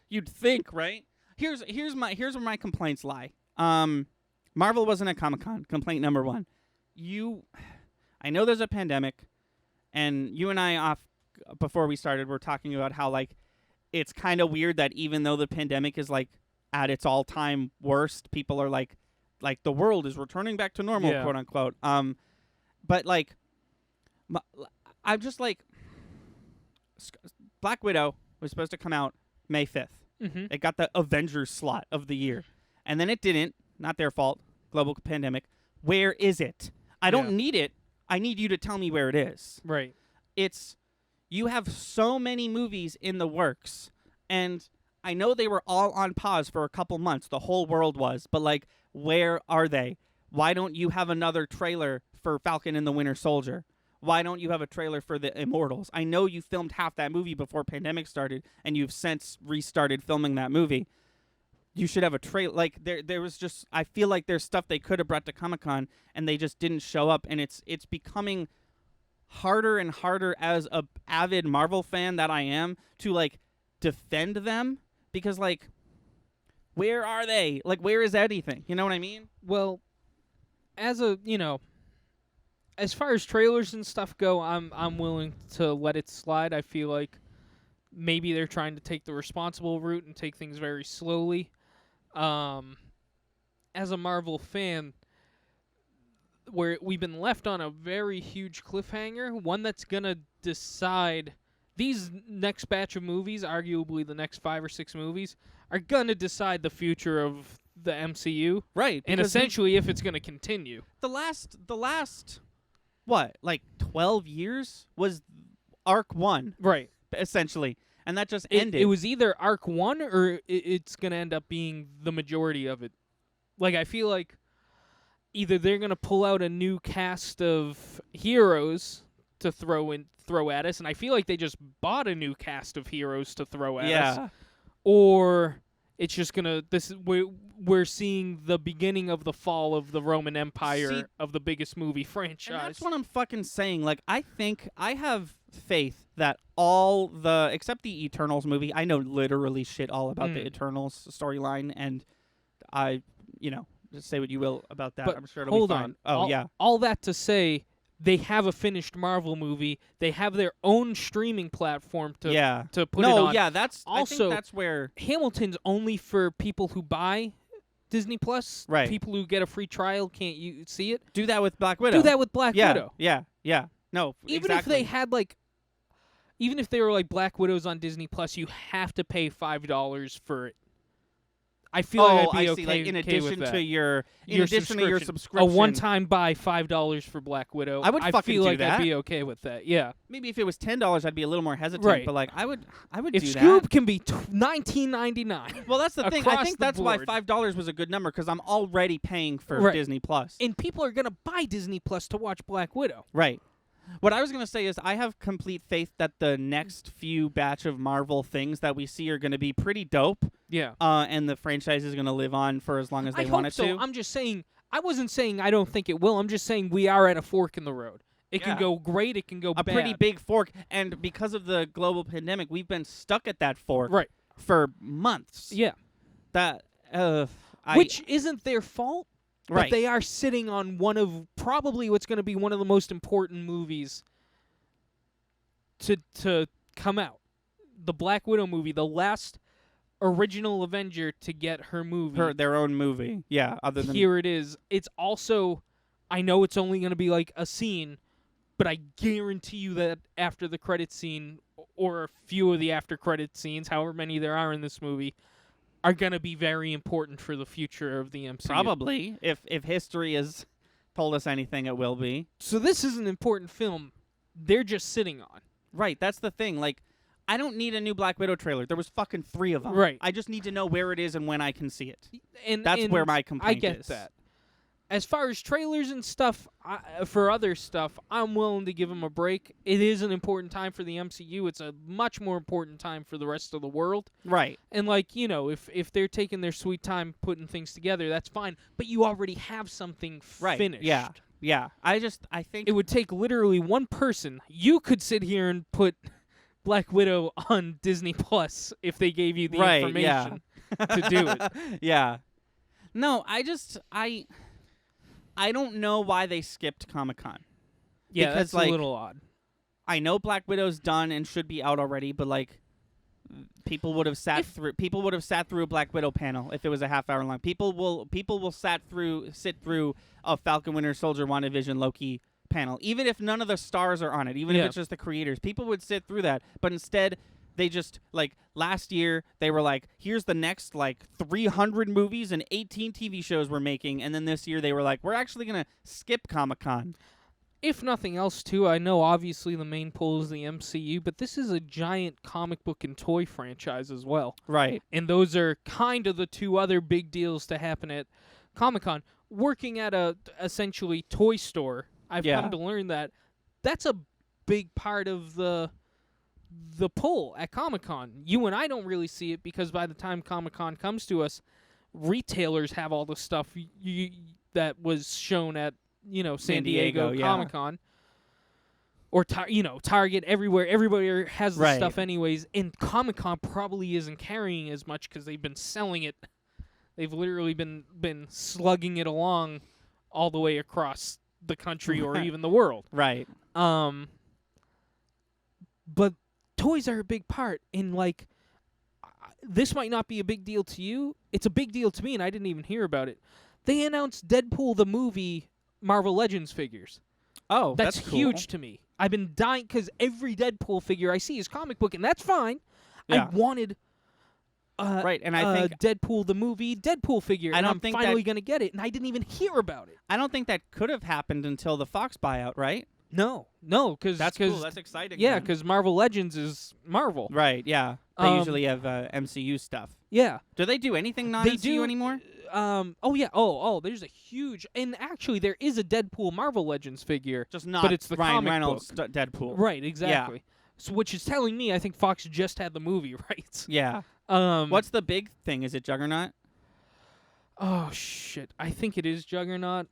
you'd think, right? Here's where my complaints lie. Marvel wasn't at Comic-Con. Complaint number 1. I know there's a pandemic, and you and I before we started were talking about how like it's kind of weird that even though the pandemic is like at its all-time worst, people are like the world is returning back to normal, Yeah. quote unquote. But like I'm just like Black Widow was supposed to come out May 5th. Mm-hmm. It got the Avengers slot of the year. And then it didn't. Not their fault. Global pandemic. Where is it? I don't Yeah. need it. I need you to tell me where it is. Right. You have so many movies in the works. And I know they were all on pause for a couple months. The whole world was. But, like, where are they? Why don't you have another trailer for Falcon and the Winter Soldier? Why don't you have a trailer for The Immortals? I know you filmed half that movie before pandemic started, and you've since restarted filming that movie. You should have a trailer. Like there was just, I feel like there's stuff they could have brought to Comic-Con, and they just didn't show up. And it's becoming harder and harder as a avid Marvel fan that I am to like defend them, because like, where are they? Like, where is anything? You know what I mean? Well, as far as trailers and stuff go, I'm willing to let it slide. I feel like maybe they're trying to take the responsible route and take things very slowly. As a Marvel fan, where we've been left on a very huge cliffhanger, one that's gonna decide these next batch of movies, arguably the next 5 or 6 movies, are gonna decide the future of the MCU, Right. and because essentially if it's gonna continue. the last what, like 12 years was Arc 1 Right. essentially, and that just It, ended. it was either Arc 1 or it's going to end up being the majority of it. Like, I feel like either they're going to pull out a new cast of heroes to throw at us, and I feel like they just bought a new cast of heroes to throw at us, yeah. or it's just going to we're seeing the beginning of the fall of the Roman Empire See, of the biggest movie And franchise. that's what I'm fucking saying. Like, I think I have faith that all the, except the Eternals movie, I know literally shit all about the Eternals storyline, and just say what you will about that. But I'm sure it'll hold be fine. on. Oh, yeah. All that to say, they have a finished Marvel movie. They have their own streaming platform to put it on. Yeah, that's, I Also, think that's where, Hamilton's only for people who buy Disney Plus. Right. People who get a free trial can't see it. do that with Black Widow. Do that with Black yeah, Widow. Yeah. No, Even exactly. if they had even if they were like Black Widows on Disney Plus, you have to pay $5 for it. I feel like I'd be I okay, see. Like, in okay addition with that. to your A subscription, one-time buy $5 for Black Widow. I would fucking feel do like that. I'd be okay with that. Yeah. maybe if it was $10, I'd be a little more hesitant. Right. But like, I would If do Scoob that. can be $19.99, Well, that's the thing. I across think the that's why board. $5 was a good number, because I'm already paying for Right. Disney Plus. and people are gonna buy Disney Plus to watch Black Widow. Right. What I was going to say is I have complete faith that the next few batch of Marvel things that we see are going to be pretty dope, Yeah. and the franchise is going to live on for as long as they I want hope it so. to. I'm just saying. I wasn't saying I don't think it will. I'm just saying we are at a fork in the road. It can Yeah. go great. It can go A bad. pretty big fork, and because of the global pandemic, we've been stuck at that fork Right. for months. Yeah. That Which isn't their fault. But right. they are sitting on one of probably what's going to be one of the most important movies to come out. The Black Widow movie, the last original Avenger to get her movie. their own movie. Yeah, other than Here it is. It's also, I know it's only going to be like a scene, but I guarantee you that after the credit scene, or a few of the after credit scenes, however many there are in this movie, are going to be very important for the future of the MCU. probably, if history has told us anything, it will be. So this is an important film they're just sitting on. Right, that's the thing. Like, I don't need a new Black Widow trailer. There was fucking 3 of them. Right. I just need to know where it is and when I can see it. And That's and where my complaint I get is. that. As far as trailers and stuff, for other stuff, I'm willing to give them a break. It is an important time for the MCU. It's a much more important time for the rest of the world. Right. And, if they're taking their sweet time putting things together, that's fine. But you already have something Right. finished. Yeah. Yeah. I think It would take literally one person. You could sit here and put Black Widow on Disney Plus if they gave you the Right, information to do it. Yeah. No, I don't know why they skipped Comic-Con. Yeah, Because, that's like, a little odd. I know Black Widow's done and should be out already, but like people would have sat through a Black Widow panel if it was a half hour long. People will sit through a Falcon Winter Soldier WandaVision Loki panel, even if none of the stars are on it, even if Yeah. it's just the creators. People would sit through that, but instead they just, like, last year they were like, here's the next like 300 movies and 18 TV shows we're making, and then this year they were like, we're actually gonna skip Comic-Con. If nothing else, too, I know obviously the main pull is the MCU, but this is a giant comic book and toy franchise as well. Right. And those are kind of the two other big deals to happen at Comic-Con. Working at a essentially toy store, I've Yeah. come to learn that that's a big part of the pull at Comic-Con. You and I don't really see it because by the time Comic-Con comes to us, retailers have all the stuff that was shown at San Diego yeah. Comic-Con. Or Target, everywhere. Everybody has the Right. stuff anyways. And Comic-Con probably isn't carrying as much because they've been selling it. They've literally been slugging it along all the way across the country or even the world. Right. But toys are a big part. And, like, this might not be a big deal to you. It's a big deal to me, and I didn't even hear about it. They announced Deadpool the movie Marvel Legends figures. Oh, That's cool. huge to me. I've been dying because every Deadpool figure I see is comic book, and that's fine. Yeah. I wanted Right, and I think Deadpool the movie Deadpool figure, I and don't I'm think finally that- going to get it, and I didn't even hear about it. I don't think that could have happened until the Fox buyout, right? No, because That's cool. That's exciting. yeah, man. because Marvel Legends is Marvel. Right. Yeah. They Um, usually have MCU stuff. Yeah, Do they do anything non they MCU do anymore? Oh yeah. Oh, there's a huge, and actually there is a Deadpool Marvel Legends figure. Just not. but it's the Ryan comic Reynolds book. Deadpool. Right, exactly. So, which is telling me I think Fox just had the movie rights. Yeah. What's What's the big thing? Is it Juggernaut? Oh shit! I think it is Juggernaut,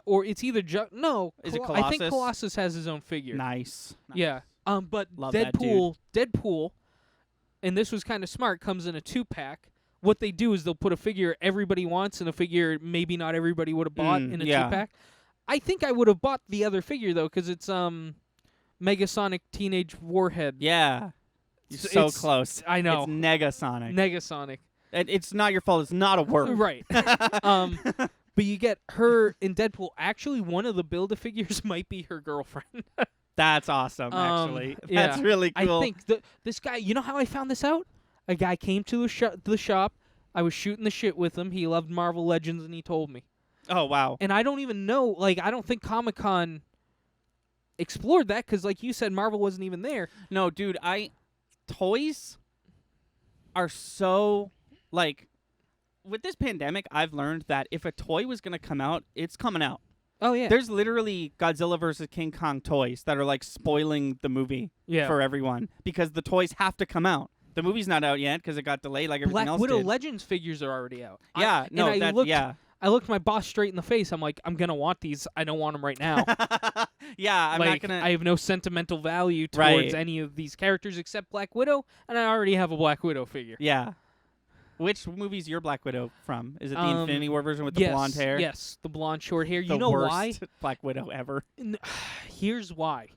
or it's either no. Is it I think Colossus? Colossus has his own figure. Nice. Yeah. But Love that Deadpool, and this was kind of smart. Comes in a 2-pack. What they do is they'll put a figure everybody wants and a figure maybe not everybody would have bought in a yeah. 2-pack. I think I would have bought the other figure though, because it's Megasonic Teenage Warhead. Yeah. You're It's- so it's- close. I know. It's Negasonic. Negasonic. It's not your fault. It's not a word. Right. But you get her in Deadpool. Actually, one of the Build-A-Figures might be her girlfriend. That's awesome. Actually, yeah. that's really cool. I think this guy. You know how I found this out? A guy came to the shop. I was shooting the shit with him. He loved Marvel Legends, and he told me. Oh wow. And I don't even know. Like, I don't think Comic-Con explored that because, like you said, Marvel wasn't even there. No, dude. Toys are so like. With this pandemic, I've learned that if a toy was gonna come out, it's coming out. Oh yeah. There's literally Godzilla versus King Kong toys that are like spoiling the movie yeah. for everyone because the toys have to come out. The movie's not out yet because it got delayed like everything Black else Widow did. Legends figures are already out. Yeah, I looked my boss straight in the face. I'm like, I'm gonna want these. I don't want them right now. yeah, I'm like, not gonna. I have no sentimental value towards Right. any of these characters except Black Widow, and I already have a Black Widow figure. Yeah. Which movie's your Black Widow from? Is it the Infinity War version with the yes, blonde hair? Yes, the blonde short hair. The You know worst why? Black Widow ever. Here's why.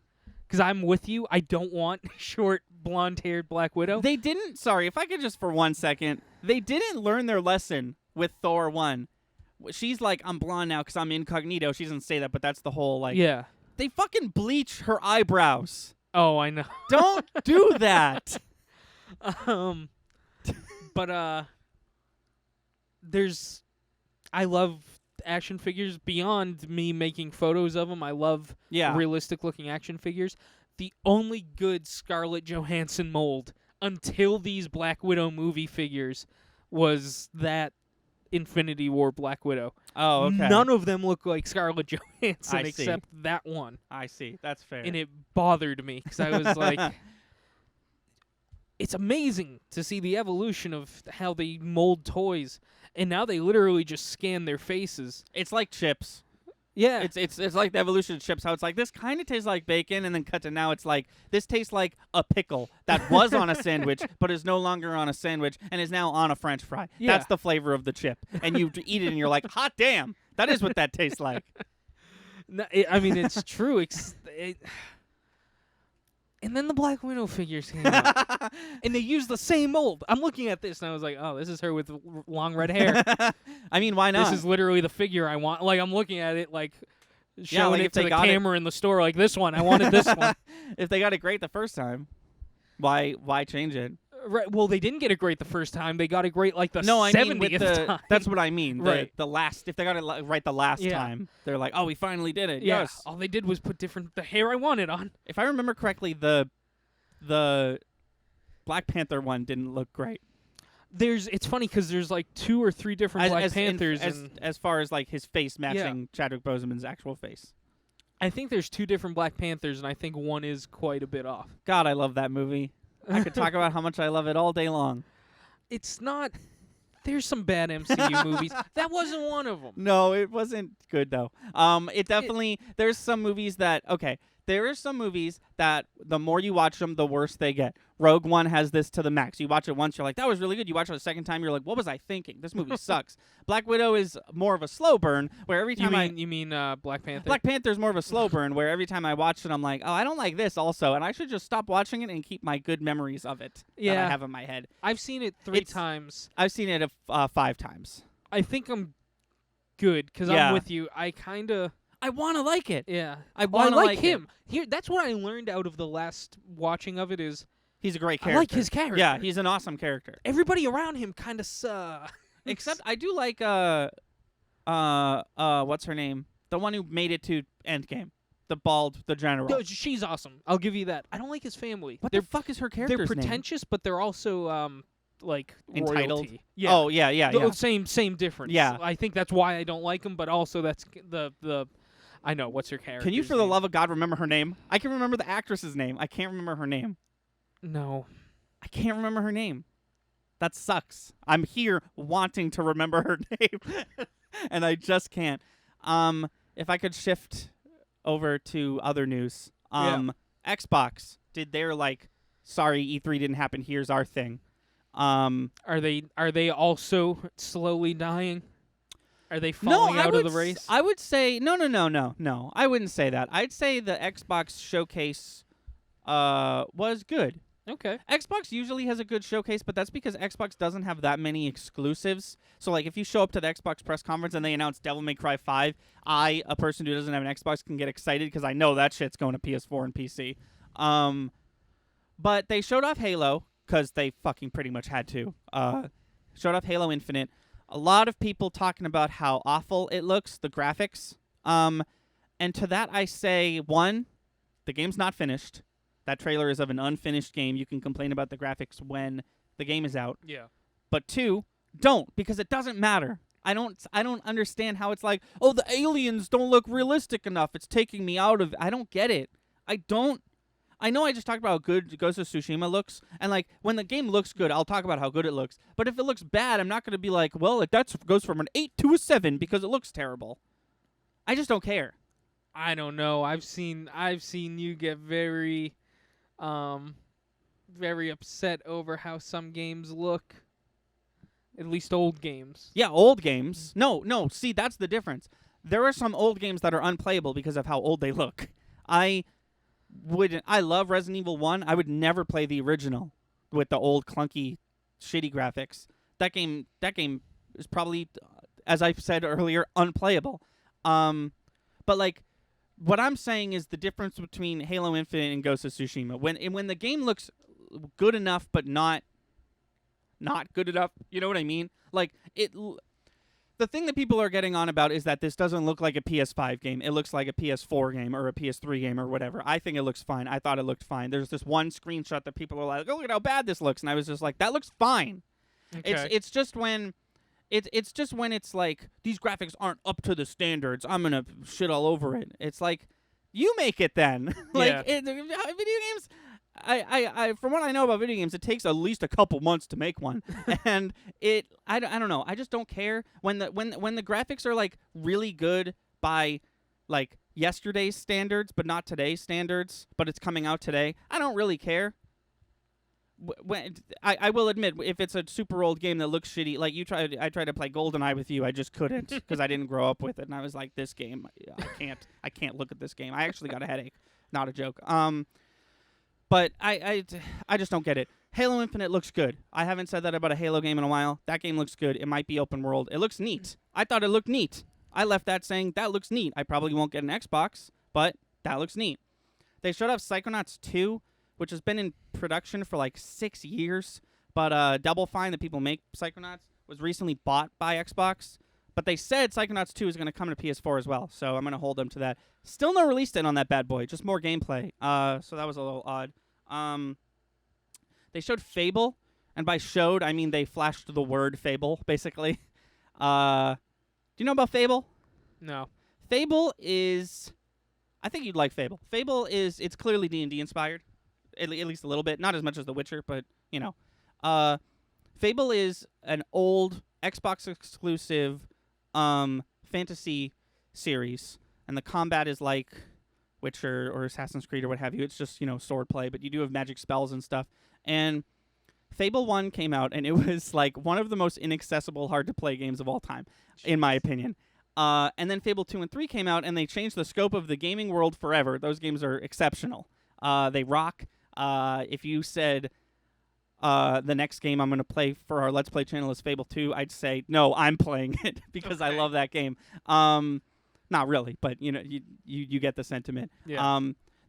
Because I'm with you. I don't want short, blonde-haired Black Widow. They didn't. Sorry, if I could just for 1 second. They didn't learn their lesson with Thor 1. She's like, I'm blonde now because I'm incognito. She doesn't say that, but that's the whole like. yeah. They fucking bleach her eyebrows. Oh, I know. Don't do that. But I love action figures beyond me making photos of them. I love Yeah. realistic looking action figures. The only good Scarlett Johansson mold until these Black Widow movie figures was that Infinity War Black Widow. Oh, okay. None of them look like Scarlett Johansson I see. except that one. I see. That's fair. And it bothered me because I was like, it's amazing to see the evolution of how they mold toys. And now they literally just scan their faces. It's like chips. Yeah. It's like the evolution of chips. How it's like this kind of tastes like bacon, and then cut to now it's like this tastes like a pickle that was on a sandwich but is no longer on a sandwich and is now on a French fry. Yeah. That's the flavor of the chip, and you eat it and you're like, hot damn, that is what that tastes like. No, I mean, it's true. And then the Black Widow figures came out, and they used the same mold. I'm looking at this, and I was like, oh, this is her with long red hair. I mean, why not? This is literally the figure I want. Like, I'm looking at it, like, showing like, it if to they the got it- camera in the store, like, this one. I wanted this one. If they got it great the first time, why change it? Right. Well, they didn't get it great the first time. They got it great, like, the No, I 70th mean with the. time. That's what I mean. Right. The last, if they got it right the last Yeah. time, they're like, oh, we finally did it. Yeah. Yes. All they did was put the hair I wanted on. If I remember correctly, the Black Panther one didn't look great. It's funny because there's like 2 or 3 different Black Panthers, and as far as like his face matching Chadwick Boseman's actual face. I think there's 2 different Black Panthers, and I think one is quite a bit off. God, I love that movie. I could talk about how much I love it all day long. It's not. There's some bad MCU movies. That wasn't one of them. No, it wasn't good though. It definitely there's some movies that there are some movies that the more you watch them, the worse they get. Rogue One has this to the max. You watch it once, you're like, that was really good. You watch it a second time, you're like, what was I thinking? This movie sucks. Black Widow is more of a slow burn, where every time You mean Black Panther? Black Panther's more of a slow burn, where every time I watch it, I'm like, oh, I don't like this also, and I should just stop watching it and keep my good memories of it that I Yeah. have in my head. I've seen it 3 times. I've seen it 5 times. I think I'm good because Yeah. I'm with you. I kind of. I want to like it. Yeah. I I want to like like him. Here, that's what I learned out of the last watching of it is He's a great I character. like his character. Yeah, he's an awesome character. Everybody around him kind of sucks. Except I do like what's her name? The one who made it to Endgame. The general. No, she's awesome. I'll give you that. I don't like his family. What they're the fuck is her character's they're name? pretentious, but they're also like Entitled? royalty. Yeah. Oh, yeah. Same difference. Yeah. I think that's why I don't like him, but also that's the I know what's her character. Can you, for the love of God, remember her name? I can remember the actress's name. I can't remember her name. No. I can't remember her name. That sucks. I'm here wanting to remember her name, and I just can't. If I could shift over to other news. Xbox did their sorry, E3 didn't happen. Here's our thing. Are they also slowly dying? Are they falling out of the race? I would say no. I wouldn't say that. I'd say the Xbox showcase was good. Okay. Xbox usually has a good showcase, but that's because Xbox doesn't have that many exclusives. So, if you show up to the Xbox press conference and they announce Devil May Cry 5, a person who doesn't have an Xbox, can get excited because I know that shit's going to PS4 and PC. But they showed off Halo because they fucking pretty much had to. Showed off Halo Infinite. A lot of people talking about how awful it looks, the graphics. And to that I say, 1, the game's not finished. That trailer is of an unfinished game. You can complain about the graphics when the game is out. Yeah. But 2, don't, because it doesn't matter. I don't understand how it's like, oh, the aliens don't look realistic enough. It's taking me out of it. I don't get it. I know I just talked about how good Ghost of Tsushima looks, and when the game looks good, I'll talk about how good it looks. But if it looks bad, I'm not going to be like, well, that goes from an 8 to a 7 because it looks terrible. I just don't care. I don't know. I've seen you get very very upset over how some games look. At least old games. Yeah, old games. No, see, that's the difference. There are some old games that are unplayable because of how old they look. I love Resident Evil 1. I would never play the original with the old clunky shitty graphics. That game is probably, as I said earlier, unplayable. But what I'm saying is the difference between Halo Infinite and Ghost of Tsushima. When the game looks good enough but not good enough, you know what I mean? The thing that people are getting on about is that this doesn't look like a PS5 game. It looks like a PS4 game or a PS3 game or whatever. I think it looks fine. I thought it looked fine. There's this one screenshot that people are like, oh, look at how bad this looks. And I was just like, that looks fine. Okay. It's just when it's like, these graphics aren't up to the standards, I'm going to shit all over it. It's like, you make it then. Yeah. Video games, I from what I know about video games, it takes at least a couple months to make one. And I don't know. I just don't care when the graphics are really good by like yesterday's standards, but not today's standards, but it's coming out today. I don't really care. When I will admit, if it's a super old game that looks shitty, like I tried to play GoldenEye with you, I just couldn't because I didn't grow up with it, and I was like, this game, I can't look at this game. I actually got a headache, not a joke. But I just don't get it. Halo Infinite looks good. I haven't said that about a Halo game in a while. That game looks good. It might be open world. It looks neat. I thought it looked neat. I left that saying that looks neat. I probably won't get an Xbox, but that looks neat. They showed off Psychonauts 2. Which has been in production for like 6 years. But Double Fine, the people who make Psychonauts, was recently bought by Xbox. But they said Psychonauts 2 is going to come to PS4 as well, so I'm going to hold them to that. Still no release date on that bad boy, just more gameplay. So that was a little odd. They showed Fable, and by showed, I mean they flashed the word Fable, basically. Do you know about Fable? No. Fable is... I think you'd like Fable. Fable is... It's clearly D&D inspired. At least a little bit, not as much as The Witcher, but you know, Fable is an old Xbox exclusive fantasy series, and the combat is like Witcher or Assassin's Creed or what have you. It's just sword play, but you do have magic spells and stuff. And Fable 1 came out, and it was like one of the most inaccessible, hard to play games of all time, in my opinion. And then Fable 2 and 3 came out, and they changed the scope of the gaming world forever. Those games are exceptional. They rock. If you said the next game I'm going to play for our Let's Play channel is Fable 2, I'd say, no, I'm playing it because I love that game. Not really, but you get the sentiment. Yeah.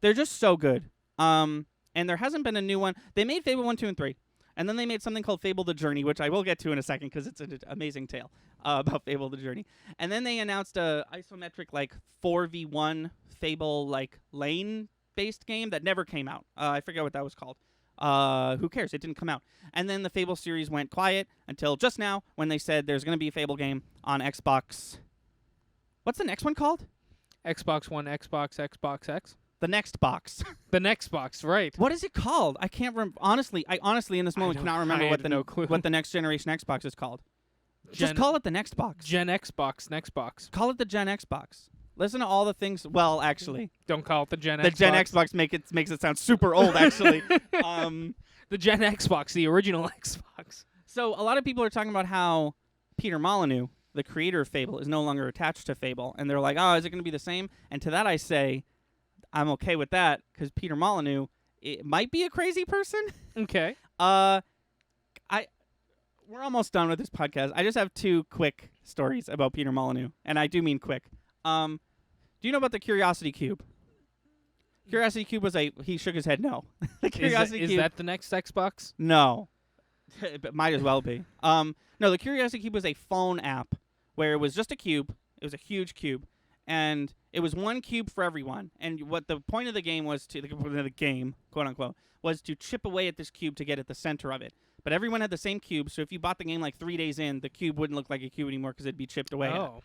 They're just so good. And there hasn't been a new one. They made Fable 1, 2, and 3. And then they made something called Fable the Journey, which I will get to in a second because it's an amazing tale about Fable the Journey. And then they announced a isometric 4v1 Fable lane-based game that never came out. I forget what that was called. Who cares? It didn't come out. And then the Fable series went quiet until just now when they said there's going to be a Fable game on Xbox. What's the next one called? Xbox One, Xbox X. The next box. The next box, right. What is it called? I can't remember. Honestly, I in this moment cannot remember what the next generation Xbox is called. Just call it the next box. Gen Xbox, next box. Call it the Gen Xbox. Listen to all the things. Well, actually, don't call it the Gen Xbox. The Gen Xbox makes it sound super old. Actually, the Gen Xbox, the original Xbox. So a lot of people are talking about how Peter Molyneux, the creator of Fable, is no longer attached to Fable, and they're like, "Oh, is it going to be the same?" And to that, I say, I'm okay with that because Peter Molyneux, it might be a crazy person. Okay. We're almost done with this podcast. I just have two quick stories about Peter Molyneux, and I do mean quick. Do you know about the Curiosity Cube? Curiosity Cube was he shook his head no. The Curiosity Cube. Is that the next Xbox? No. It might as well be. No, the Curiosity Cube was a phone app where it was just a cube. It was a huge cube. And it was one cube for everyone. And what the point of the game was the game, quote unquote, was to chip away at this cube to get at the center of it. But everyone had the same cube, so if you bought the game 3 days in, the cube wouldn't look like a cube anymore because it'd be chipped away. Oh.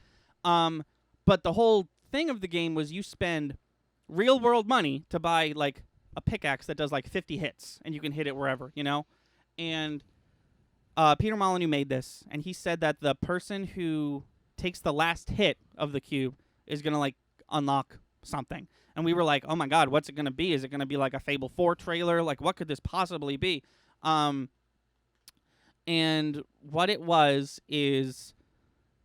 But the whole thing of the game was you spend real world money to buy a pickaxe that does 50 hits, and you can hit it wherever, And Peter Molyneux made this, and he said that the person who takes the last hit of the cube is gonna unlock something. And we were like, oh my god, what's it gonna be? Is it gonna be a Fable 4 trailer? What could this possibly be? And what it was is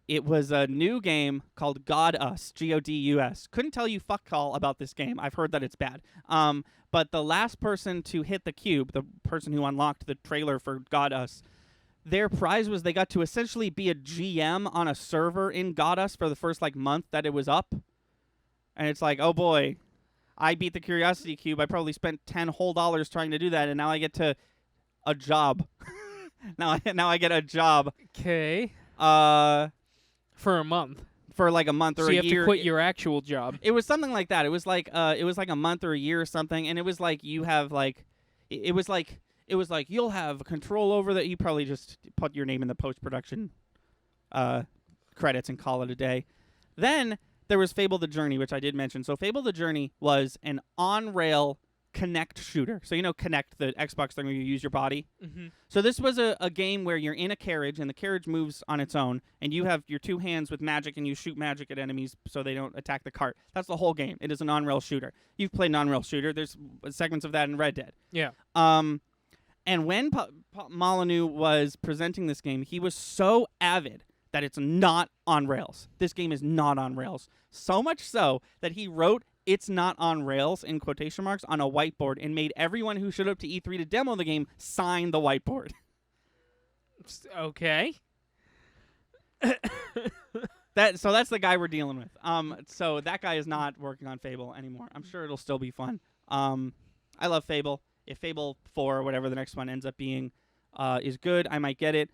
it was a new game called Godus, Godus. Couldn't tell you fuck all about this game. I've heard that it's bad. But the last person to hit the cube, the person who unlocked the trailer for Godus, their prize was they got to essentially be a GM on a server in Godus for the first month that it was up. And it's oh boy, I beat the Curiosity Cube. I probably spent $10 whole trying to do that, and now I get to a job. now I get a job. Okay. For a month. For a month or a year. So you have to quit your actual job. It was something like that. It was a month or a year or something, and it was you have it was you'll have control over that. You probably just put your name in the post-production credits and call it a day. Then there was Fable the Journey, which I did mention. So Fable the Journey was an on-rail Kinect shooter. So you know Kinect, the Xbox thing where you use your body. Mm-hmm. So this was a game where you're in a carriage and the carriage moves on its own, and you have your two hands with magic and you shoot magic at enemies so they don't attack the cart. That's the whole game. It is an on-rail shooter. You've played an on-rail shooter. There's segments of that in Red Dead. Yeah. And when Molyneux was presenting this game, he was so avid that it's not on rails. This game is not on rails. So much so that he wrote "It's not on rails" in quotation marks on a whiteboard and made everyone who showed up to E3 to demo the game sign the whiteboard. Okay. So that's the guy we're dealing with. So that guy is not working on Fable anymore. I'm sure it'll still be fun. I love Fable. If Fable 4 or whatever the next one ends up being is good, I might get it.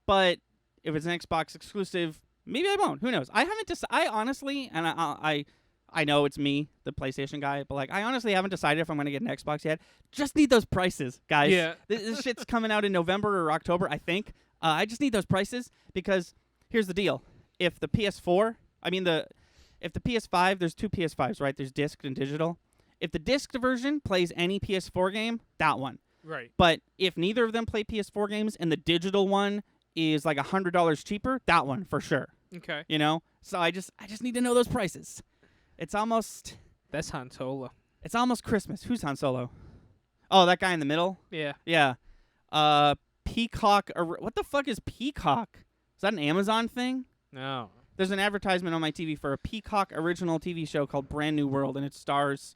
But if it's an Xbox exclusive, maybe I won't. Who knows? I haven't I honestly, and I know it's me, the PlayStation guy, but like I honestly haven't decided if I'm going to get an Xbox yet. Just need those prices, guys. Yeah. This shit's coming out in November or October, I think. I just need those prices because here's the deal. If the PS4, if the PS5, there's two PS5s, right? There's disc and digital. If the disc version plays any PS4 game, that one. Right. But if neither of them play PS4 games and the digital one is like $100 cheaper, that one for sure. Okay. You know? So I just need to know those prices. It's almost That's Han Solo. Christmas. Who's Han Solo? Oh, that guy in the middle? Yeah. Yeah. Peacock. What the fuck is Peacock? Is that an Amazon thing? No. There's an advertisement on my TV for a Peacock original TV show called Brand New World, and it stars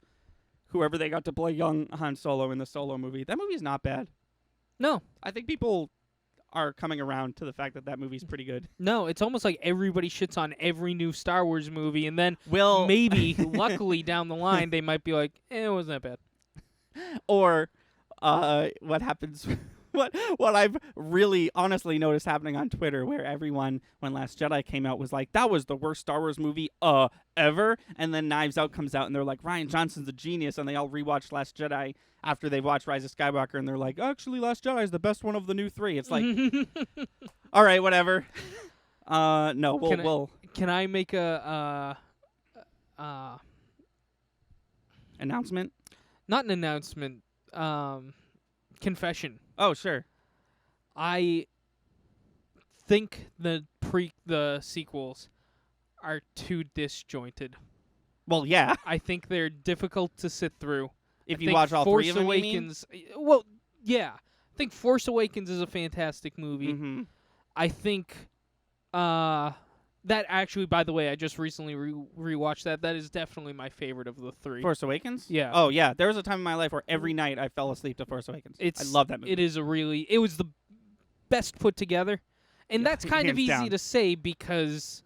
whoever they got to play young Han Solo in the Solo movie. That movie is not bad. No. I think people are coming around to the fact that that movie's pretty good. No, it's almost like everybody shits on every new Star Wars movie, and then Well, maybe, luckily, down the line, they might be like, it wasn't that bad. or what happens what I've really honestly noticed happening on Twitter, where everyone, when Last Jedi came out, was like, that was the worst Star Wars movie ever, and then Knives Out comes out and they're like, Rian Johnson's a genius, and they all rewatched Last Jedi after they've watched Rise of Skywalker, and they're like, actually Last Jedi is the best one of the new three. It's like, all right, whatever. No, we'll Can I make a announcement. not an announcement, confession? Oh, sure. I think the sequels are too disjointed. Well, yeah. I think they're difficult to sit through. If I you think watch all Force three of them, Awakens, well, yeah. I think Force Awakens is a fantastic movie. Mm-hmm. I think that actually, by the way, I just recently rewatched that. That is definitely my favorite of the three. Force Awakens? Yeah. Oh, yeah. There was a time in my life where every night I fell asleep to Force Awakens. I love that movie. It was the best put together. And Yeah, that's kind of hands easy down. to say because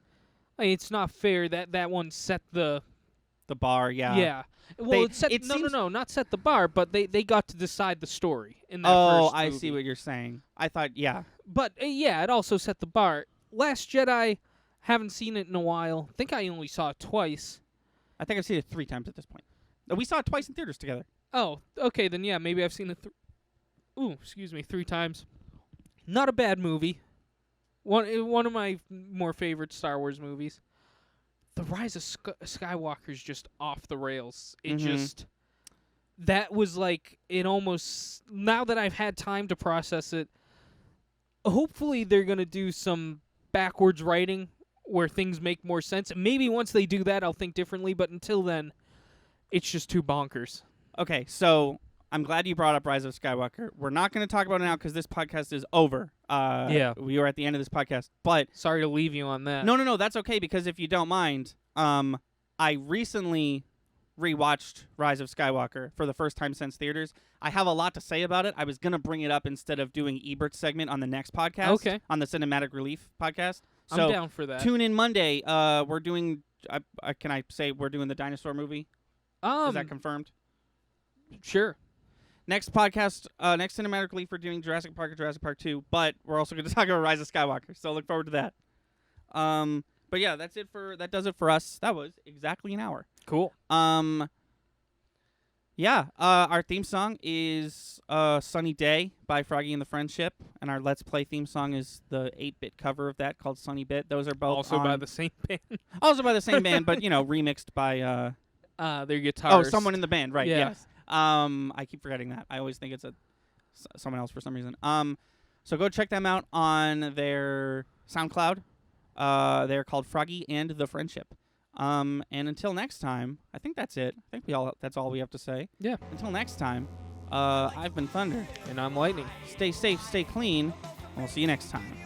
it's not fair that one set the bar, yeah. yeah. Well, it seems- no, not set the bar, but they got to decide the story in that Oh, first I movie. see what you're saying. I thought, yeah. But yeah, it also set the bar. Last Jedi, haven't seen it in a while. I think I only saw it twice. I think I've seen it 3 times at this point. We saw it twice in theaters together. Oh, okay, then yeah, maybe I've seen it 3 times. Not a bad movie. One of my more favorite Star Wars movies. The Rise of Skywalker is just off the rails. It Mhm. that was like, it almost, now that I've had time to process it, hopefully they're going to do some backwards writing where things make more sense. Maybe once they do that, I'll think differently, but until then, it's just too bonkers. Okay, so I'm glad you brought up Rise of Skywalker. We're not going to talk about it now because this podcast is over. Yeah. We are at the end of this podcast. But Sorry to leave you on that. no, that's okay because if you don't mind, I recently rewatched Rise of Skywalker for the first time since theaters. I have a lot to say about it. I was going to bring it up instead of doing Ebert's segment on the next podcast. Okay. On the Cinematic Relief podcast. I'm So down for that. tune in Monday. We're doing, can I say we're doing the dinosaur movie? Is that confirmed? Sure. Next podcast, next Cinematic Relief, we're doing Jurassic Park or Jurassic Park 2, but we're also going to talk about Rise of Skywalker, so look forward to that. But yeah, that does it for us. That was exactly an hour. Cool. Yeah, our theme song is Sunny Day by Froggy and the Friendship, and our Let's Play theme song is the 8-bit cover of that called Sunny Bit. Those are both Also by on- the same band. also by the same band, but remixed by Their guitars. someone in the band, right? Yeah. Yes. I keep forgetting that. I always think it's someone else for some reason. So go check them out on their SoundCloud. They're called Froggy and the Friendship. And until next time, I think that's it. I think that's all we have to say. Yeah. Until next time, I've been Thunder. And I'm Lightning. Stay safe, stay clean, and we'll see you next time.